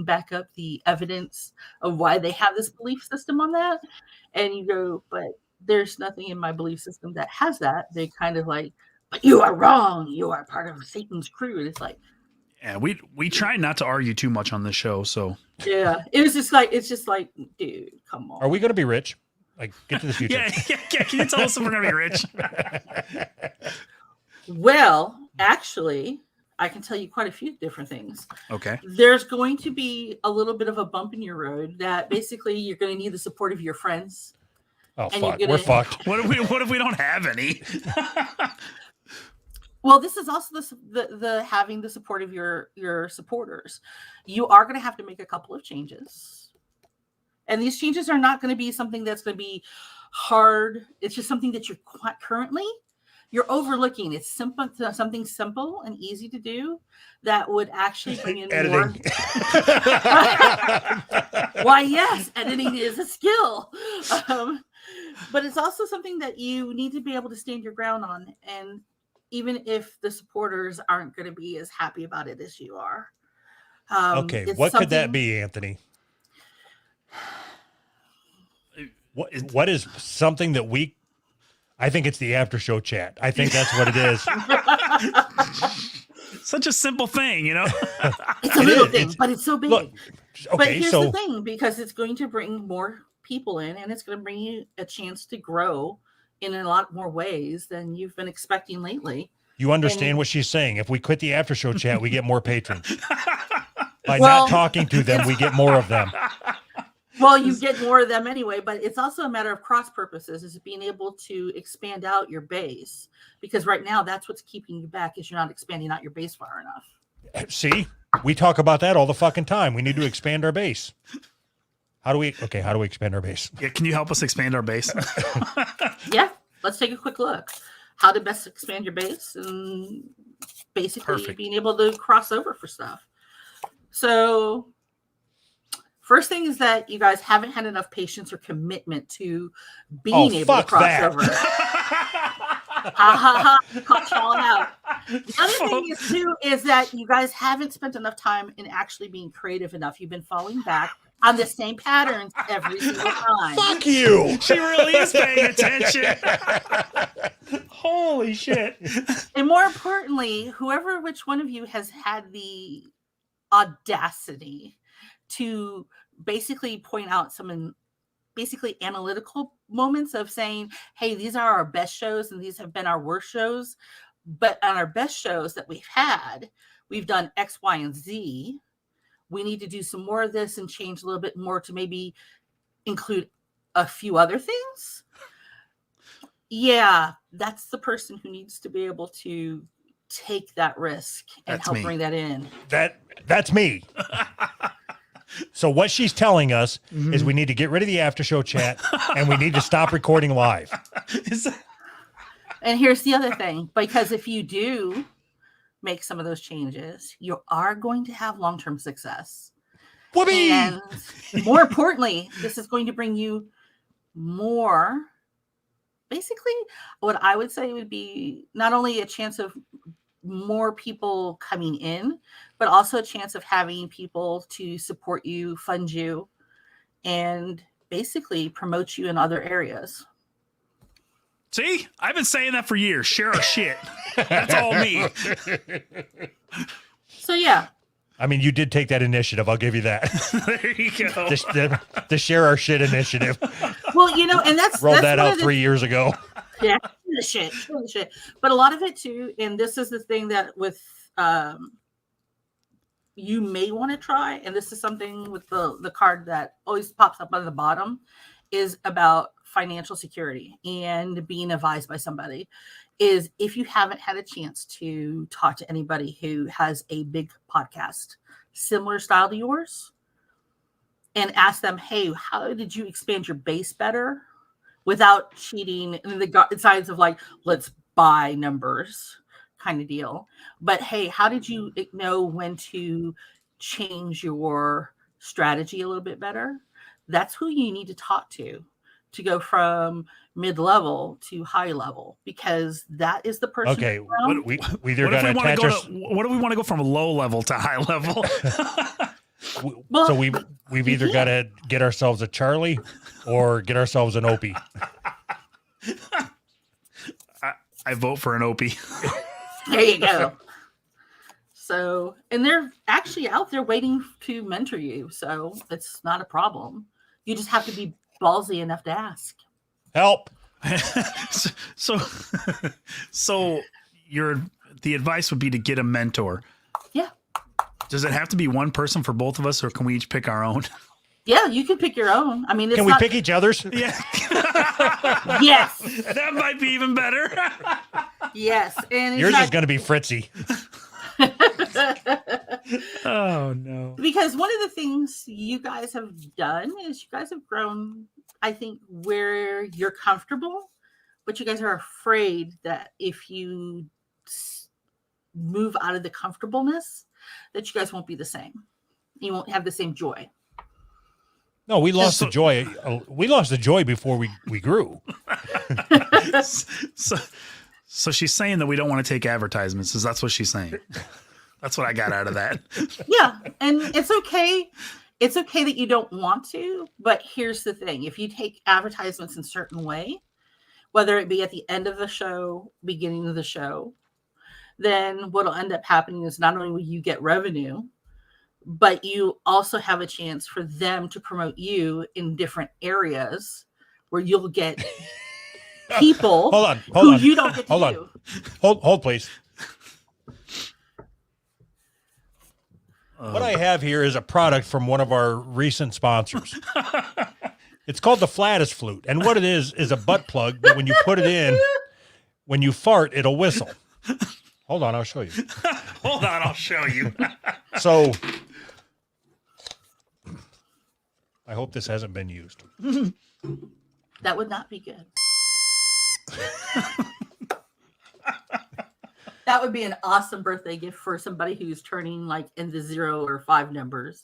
back up the evidence of why they have this belief system on that, and you go, but there's nothing in my belief system that has that. They kind of like, but you are wrong. You are part of Satan's crew. And it's like, yeah, we try not to argue too much on this show, so yeah, it's just like, dude, come on. Are we going to be rich? Like, get to the future. yeah. Can you tell us if we're going to be rich? Well, actually, I can tell you quite a few different things. Okay. There's going to be a little bit of a bump in your road that basically you're going to need the support of your friends. Oh, fuck. We're fucked. What if we don't have any? Well, this is also the having the support of your supporters. You are going to have to make a couple of changes. And these changes are not going to be something that's going to be hard. It's just something that you're overlooking. It's simple, something simple and easy to do that would actually bring in editing. more. Why, yes, editing is a skill. But it's also something that you need to be able to stand your ground on. And even if the supporters aren't going to be as happy about it as you are. Okay, what could that be, Anthony? What is something that I think it's the after show chat. I think that's what it is. Such a simple thing, you know? It's a little thing, but it's so big. Look, okay, but here's the thing, because it's going to bring more people in, and it's going to bring you a chance to grow in a lot more ways than you've been expecting lately. You understand what she's saying. If we quit the after show chat, we get more patrons. By not talking to them, we get more of them. Well, you get more of them anyway, but it's also a matter of cross purposes, is being able to expand out your base, because right now that's what's keeping you back, is you're not expanding out your base far enough. See, we talk about that all the fucking time. We need to expand our base. How do we expand our base? Yeah, can you help us expand our base? Yeah, let's take a quick look. How to best expand your base, and basically being able to cross over for stuff. So first thing is that you guys haven't had enough patience or commitment to being able to cross over. Ha ha ha! Caught y'all out. The other thing is that you guys haven't spent enough time in actually being creative enough. You've been falling back on the same patterns every single time. Fuck you! She really is paying attention. Holy shit! And more importantly, which one of you has had the audacity to basically point out some basically analytical moments of saying, hey, these are our best shows and these have been our worst shows, but on our best shows that we've done X, Y, and Z. We need to do some more of this and change a little bit more to maybe include a few other things. Yeah, that's the person who needs to be able to take that risk and That's help me. bring that in. That's me. So what she's telling us Mm-hmm. is we need to get rid of the after show chat and we need to stop recording live. Is that- And here's the other thing, because if you do make some of those changes, you are going to have long-term success. Whoopee! And more importantly, this is going to bring you more, basically, what I would say would be not only a chance of more people coming in, but also a chance of having people to support you, fund you, and basically promote you in other areas. See, I've been saying that for years. Share our shit. That's all me. So yeah, I mean, you did take that initiative. I'll give you that. There you go. The share our shit initiative. well, and that's Rolled that's that one out of the 3 years ago. yeah, the shit. But a lot of it too, and this is the thing that with you may want to try, and this is something with the card that always pops up on the bottom, is about financial security and being advised by somebody. Is if you haven't had a chance to talk to anybody who has a big podcast similar style to yours, and ask them, hey, how did you expand your base better without cheating in the sides of like, let's buy numbers kind of deal. But hey, how did you know when to change your strategy a little bit better? That's who you need to talk to go from mid-level to high level, because that is the person. Okay, around. we either What if got to we want to attach go us. to? What if we want to go from low level to high level? Well, So we've either got to get ourselves a Charlie or get ourselves an Opie. I vote for an Opie. there you go. So, and they're actually out there waiting to mentor you, so it's not a problem. You just have to be ballsy enough to ask. Help. so the advice would be to get a mentor. Yeah. Does it have to be one person for both of us, or can we each pick our own? Yeah, you can pick your own. I mean, it's Can we not, pick each other's? Yeah. Yes, That might be even better. yes, and Yours is exactly, going to be Fritzy. Oh no. because one of the things you guys have done is you guys have grown, I think, where you're comfortable, but you guys are afraid that if you move out of the comfortableness, that you guys won't be the same. You won't have the same joy. No, we lost So- the joy. We lost the joy before we grew. So she's saying that we don't want to take advertisements. Is that's what she's saying? That's what I got out of that. Yeah, and it's okay. It's okay that you don't want to, but here's the thing. If you take advertisements in a certain way, whether it be at the end of the show, beginning of the show, then what'll end up happening is not only will you get revenue, but you also have a chance for them to promote you in different areas where you'll get people Hold who on. you don't get to Hold on. do. Hold, please. What I have here is a product from one of our recent sponsors. It's called the Flatus Flute. And what it is a butt plug that when you put it in, when you fart, it'll whistle. Hold on, I'll show you. Hold on, I'll show you. So I hope this hasn't been used. That would not be good. That would be an awesome birthday gift for somebody who's turning like in the 0 or 5 numbers.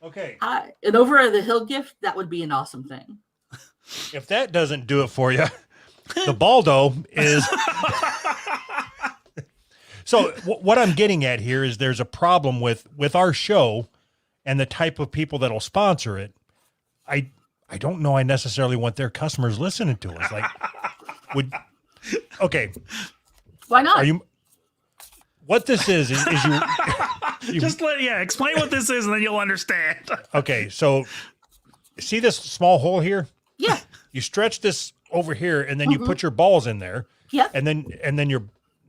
Okay. And over at the Hill gift, that would be an awesome thing. If that doesn't do it for you, the Baldo is. So what I'm getting at here is there's a problem with our show and the type of people that'll sponsor it. I don't know. I necessarily want their customers listening to us. Like, okay. Why not? Are you? What this is you. Just explain what this is and then you'll understand. Okay, so see this small hole here? Yeah. You stretch this over here, and then you put your balls in there, Yep. and then your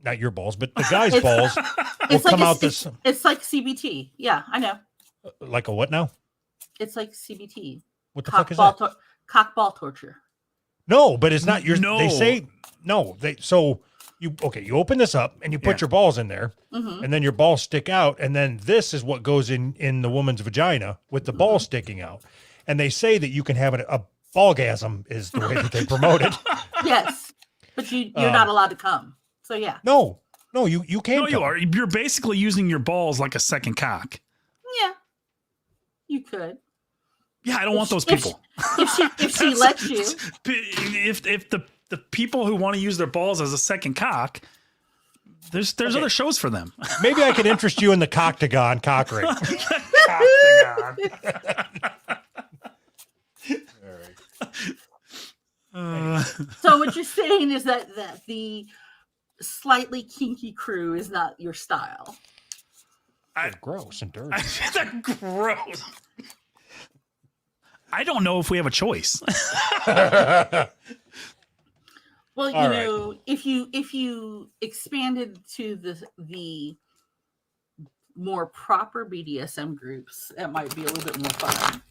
not your balls, but the guy's It's- balls will It's like come out this it's like CBT. Yeah, I know. like a what now? It's like CBT. What the fuck is that? Cock ball torture. No, but it's not your. No. They say no. So you open this up and you put your balls in there, Mhm. and then your balls stick out, and then this is what goes in the woman's vagina with the balls sticking out. And they say that you can have a ballgasm is the way that they promote it. Yes, but you're not allowed to come. So yeah, No, you can't. No, you are. You're basically using your balls like a second cock. yeah, you could. Yeah, I don't want those If people. if she lets you. If the people who want to use their balls as a second cock, there's other shows for them. Maybe I could interest you in the Coctagon cock ring. So what you're saying is that the slightly kinky crew is not your style. Gross and dirty. That's gross. I don't know if we have a choice. Well, you All know, if you expanded to the more proper BDSM groups, it might be a little bit more fun.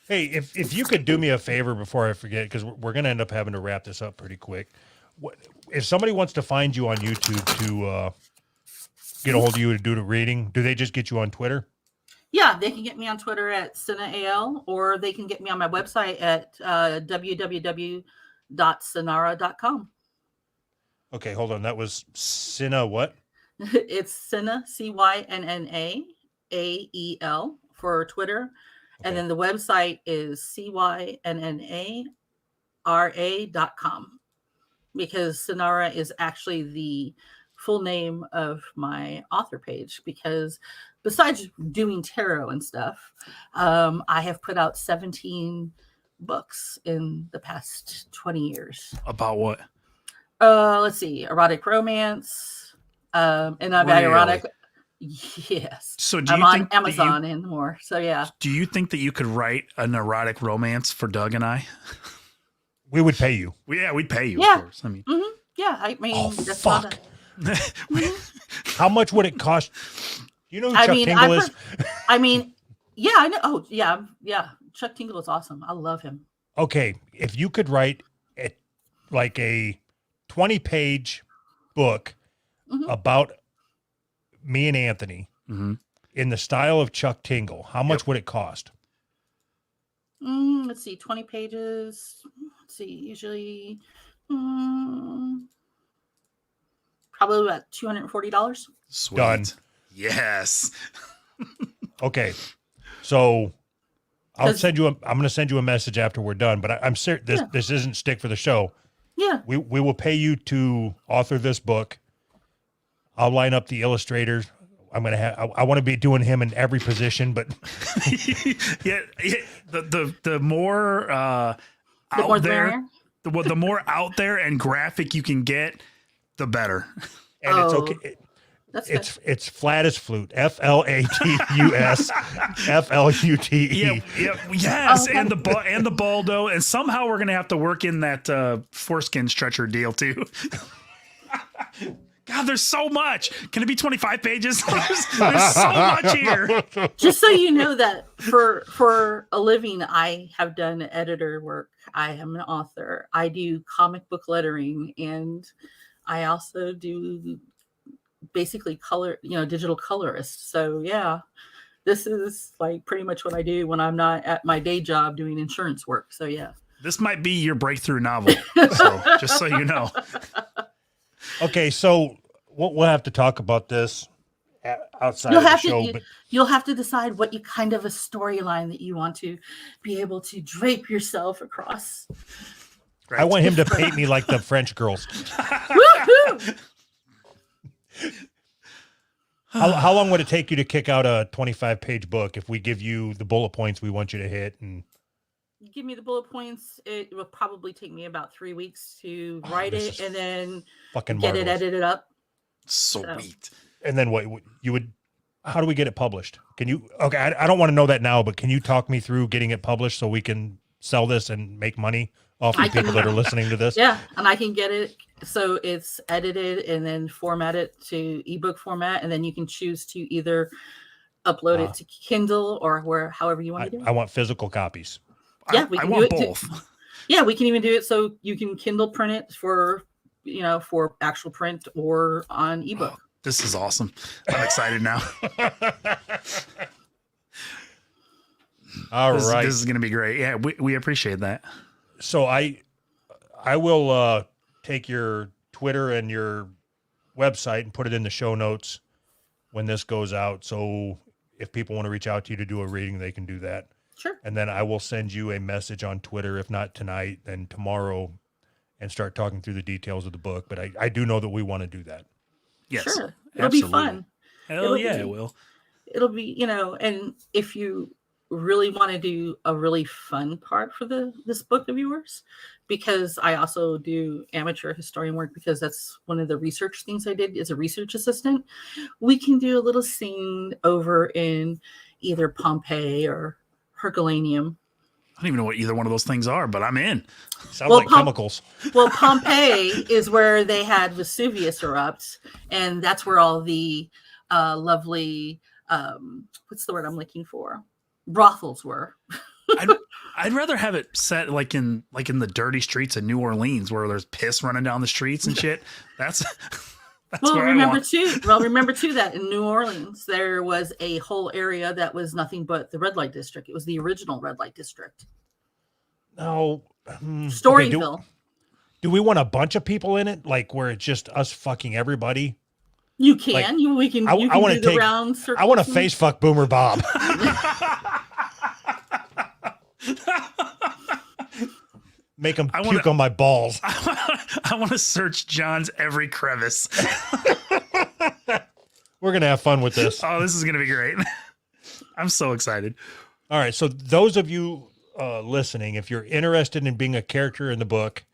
Hey, if you could do me a favor before I forget, because we're going to end up having to wrap this up pretty quick. If somebody wants to find you on YouTube to get a hold of you to do the reading, do they just get you on Twitter? Yeah, they can get me on Twitter at CinaAL, or they can get me on my website at www.cinara.com. Okay, hold on. That was Cina what? It's Cina, CYNNAAEL for Twitter. Okay. And then the website is CYNNARA.com, because Cinara is actually the full name of my author page, because besides doing tarot and stuff, I have put out 17 books in the past 20 years. About what? Let's see, erotic romance, and I've got erotic. Yes. So do I'm you on think that Amazon and more. So yeah. Do you think that you could write an erotic romance for Doug and I? We would pay you. Yeah, we'd pay you, Yeah. of course. I mean, Yeah, I mean, Oh, that's fuck. not How much would it cost? You know who I Chuck mean, Tingle is? I mean, yeah, I know. Oh, yeah, yeah. Chuck Tingle is awesome. I love him. Okay, if you could write like a 20-page book Mhm. about me and Anthony mhm. in the style of Chuck Tingle, how much would it cost? Let's see, 20 pages. Let's see, usually probably about $240. Sweet. Done. Yes. Okay, so I'll 'Cause- I'm going to send you a message after we're done. But I'm serious. This isn't stick for the show. Yeah. We will pay you to author this book. I'll line up the illustrators. I'm gonna have. I want to be doing him in every position, but yeah, the more The out more there, merrier. the more out there and graphic you can get, the better. and it's Oh, okay. That's good. It's flat as flute. FLATUS FLUTE. Yeah, yes, Oh, and the Baldo, and somehow we're gonna have to work in that foreskin stretcher deal too. God, there's so much. Can it be 25 pages? There's so much here. Just so you know that for a living, I have done editor work. I am an author. I do comic book lettering, and I also do basically color, digital colorist. So yeah, this is like pretty much what I do when I'm not at my day job doing insurance work. So yeah. This might be your breakthrough novel. So just so you know. Okay, so we'll have to talk about this outside You'll of the have show. to But you'll have to decide what you kind of a storyline that you want to be able to drape yourself across. I want him to paint me like the French girls. Woohoo! How long would it take you to kick out a 25-page book if we give you the bullet points we want you to hit? And You give me the bullet points. It will probably take me about 3 weeks to write this it is and then fucking get marvelous. it edited up. Sweet. And then what you would? How do we get it published? Can you? Okay, I don't want to know that now, but can you talk me through getting it published so we can sell this and make money off the I can- people that are listening to this? Yeah, and I can get it so it's edited and then format it to ebook format, and then you can choose to either upload it to Kindle or however you want to do it. I want physical copies. Yeah, we I can want do it too. both. Yeah, we can even do it so you can Kindle print it for for actual print or on ebook. Oh, this is awesome. I'm excited now. All right. This is going to be great. Yeah, we appreciate that. So I will take your Twitter and your website and put it in the show notes when this goes out. So if people want to reach out to you to do a reading, they can do that. Sure. And then I will send you a message on Twitter, if not tonight, then tomorrow, and start talking through the details of the book. But I do know that we want to do that. Yes. Sure. It'll be fun. Hell yeah, it will. It'll be, and if you really want to do a really fun part for this book of yours, because I also do amateur historian work, because that's one of the research things I did as a research assistant, we can do a little scene over in either Pompeii or Herculaneum. I don't even know what either one of those things are, but I'm in. Sounds like chemicals. Well, Pompeii is where they had Vesuvius erupt, and that's where all the lovely, what's the word I'm looking for? Brothels were. I'd rather have it set like in the dirty streets of New Orleans, where there's piss running down the streets and shit. That's well. Remember too that in New Orleans there was a whole area that was nothing but the red light district. It was the original red light district. No, Storyville. Okay, do we want a bunch of people in it, like where it's just us fucking everybody? You can. We can. I want to take. I want to face fuck Boomer Bob. Make him puke on my balls. I want to search John's every crevice. We're going to have fun with this. Oh, this is going to be great. I'm so excited. All right. So those of you listening, if you're interested in being a character in the book,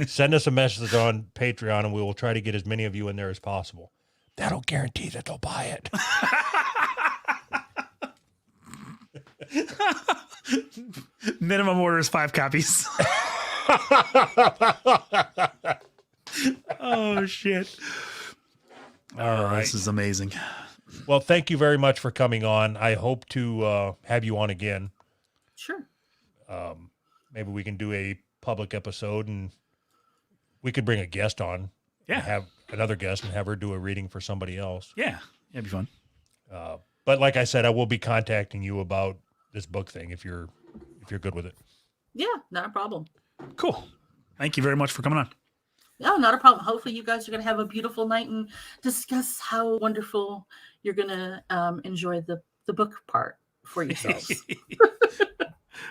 send us a message on Patreon and we will try to get as many of you in there as possible. That'll guarantee that they'll buy it. Minimum order is 5 copies. Oh shit. All right. This is amazing. Well, thank you very much for coming on. I hope to have you on again. Sure. Maybe we can do a public episode and we could bring a guest on. Yeah. Have another guest and have her do a reading for somebody else. Yeah. It'd be fun. But like I said, I will be contacting you about this book thing if you're good with it. Yeah, not a problem. Cool. Thank you very much for coming on. No, not a problem. Hopefully you guys are going to have a beautiful night and discuss how wonderful you're going to enjoy the book part for yourselves.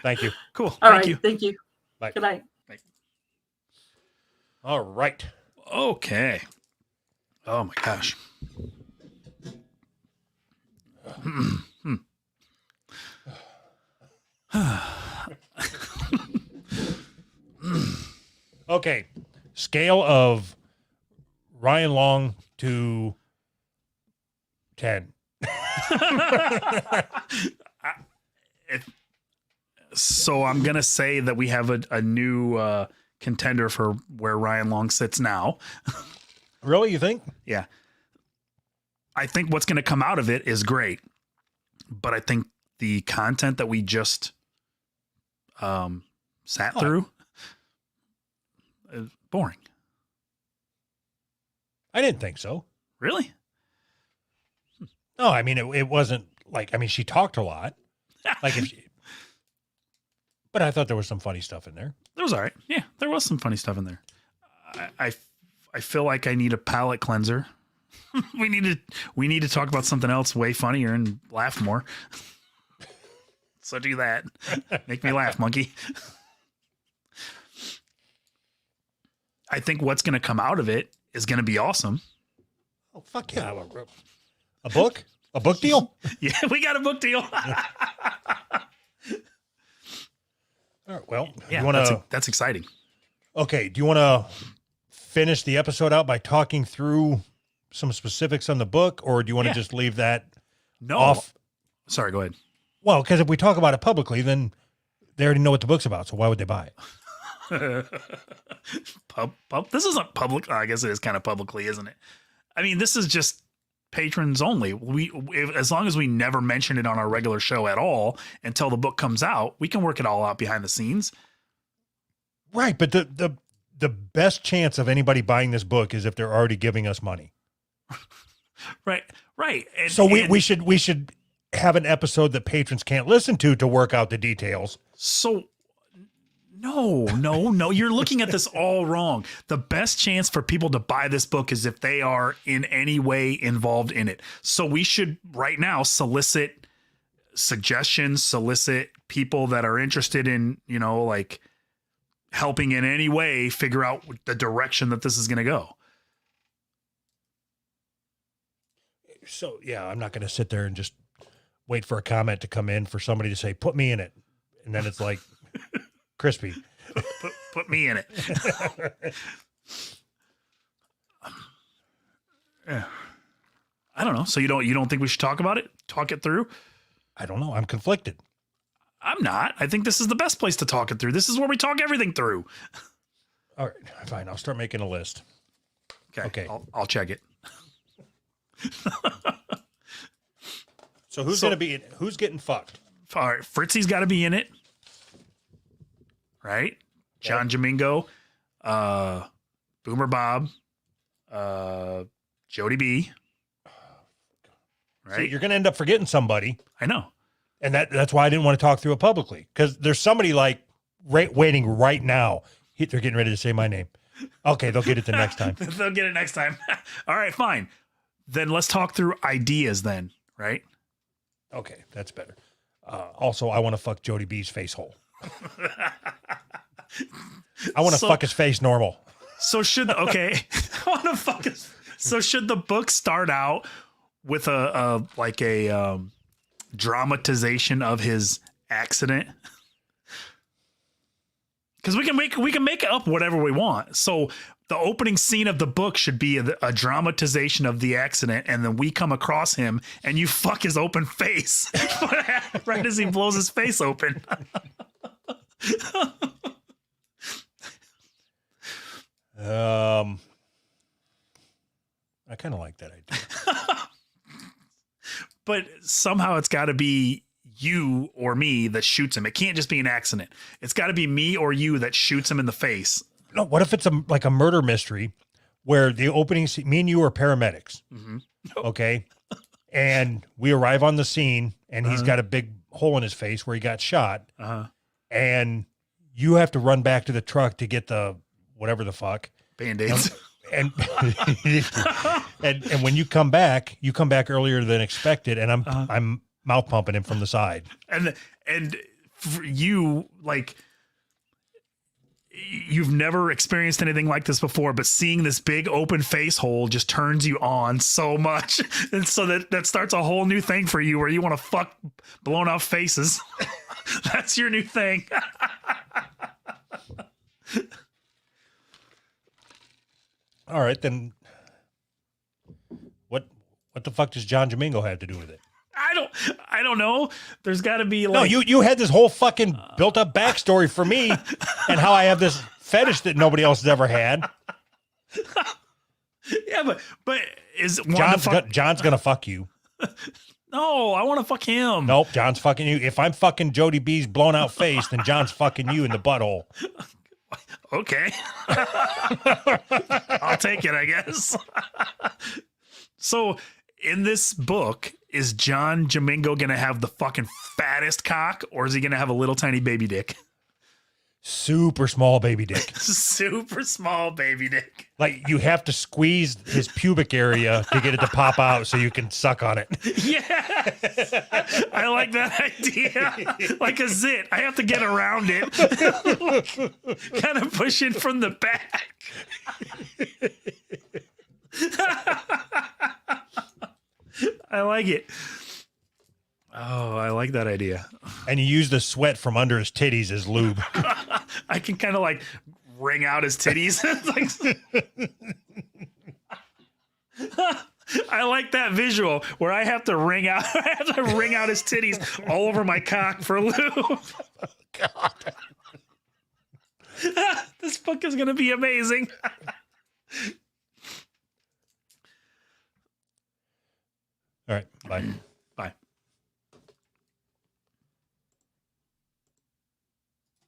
Thank you. Cool. Thank you. Thank you. Bye. Good night. Bye. All right. Okay. Oh my gosh. Okay. Scale of Ryan Long to 10. So I'm going to say that we have a new contender for where Ryan Long sits now. Really? You think? Yeah. I think what's going to come out of it is great. But I think the content that we just sat through is boring. I didn't think so. Really? No, I mean, it wasn't like, I mean, she talked a lot. Like if she, but I thought there was some funny stuff in there. It was all right. Yeah, there was some funny stuff in there. I feel like I need a palate cleanser. we need to talk about something else way funnier and laugh more. So do that. Make me laugh, monkey. I think what's going to come out of it is going to be awesome. Oh, fuck yeah. A book? A book deal? Yeah, we got a book deal. All right, well, yeah, you want to... that's exciting. Okay, do you want to finish the episode out by talking through some specifics on the book, or do you want to just leave that off? Sorry, go ahead. Well, because if we talk about it publicly, then they already know what the book's about, so why would they buy it? This isn't public. I guess it is kind of publicly, isn't it? I mean, this is just patrons only. As long as we never mention it on our regular show at all until the book comes out, we can work it all out behind the scenes. Right, but the best chance of anybody buying this book is if they're already giving us money. Right. And, So we should have an episode that patrons can't listen to work out the details. So no, you're looking at this all wrong. The best chance for people to buy this book is if they are in any way involved in it. So we should right now solicit suggestions, solicit people that are interested in, like helping in any way figure out the direction that this is going to go. So yeah, I'm not going to sit there and just wait for a comment to come in for somebody to say, put me in it. And then it's like crispy. Put me in it. Yeah. I don't know. So you don't think we should talk about it? Talk it through? I don't know. I'm conflicted. I'm not. I think this is the best place to talk it through. This is where we talk everything through. All right, fine. I'll start making a list. Okay. I'll check it. So who's getting fucked? All right. Fritzy's got to be in it. Right? John Domingo, Boomer Bob, Jody B. Right? See, you're going to end up forgetting somebody. I know. And that's why I didn't want to talk through it publicly, because there's somebody like waiting right now. They're getting ready to say my name. Okay, they'll get it the next time. They'll get it next time. All right, fine. Then let's talk through ideas then, right? Okay, that's better. Also, I want to fuck Jody B's face hole. I want to fuck his face normal. So should I want to fuck his. So should the book start out with a dramatization of his accident? Because we can make up whatever we want. So the opening scene of the book should be a dramatization of the accident, and then we come across him and you fuck his open face right as he blows his face open. I kind of like that idea. But somehow it's got to be you or me that shoots him. It can't just be an accident. It's got to be me or you that shoots him in the face. No, what if it's like a murder mystery where the opening scene, me and you are paramedics, okay? And we arrive on the scene, and he's got a big hole in his face where he got shot, and you have to run back to the truck to get the whatever the fuck. Band-Aids. And and when you come back earlier than expected, and I'm mouth pumping him from the side. And for you, like, you've never experienced anything like this before, but seeing this big open face hole just turns you on so much. And so that starts a whole new thing for you where you want to fuck blown out faces. That's your new thing. All right, then what the fuck does John Domingo have to do with it? I don't know. There's got to be No, you had this whole fucking built up backstory for me and how I have this fetish that nobody else has ever had. Yeah, but is John's gonna fuck you. No, I want to fuck him. Nope, John's fucking you. If I'm fucking Jody B's blown out face, then John's fucking you in the butthole. Okay. I'll take it, I guess. So in this book, is John Domingo going to have the fucking fattest cock, or is he going to have a little tiny baby dick? Super small baby dick. Super small baby dick. Like you have to squeeze his pubic area to get it to pop out so you can suck on it. Yes. I like that idea. Like a zit. I have to get around it. Kind of push it from the back. I like it. Oh, I like that idea. And you use the sweat from under his titties as lube. I can kind of like wring out his titties. I like that visual where I have to wring out his titties all over my cock for lube. Oh, God. This book is going to be amazing. All right, bye.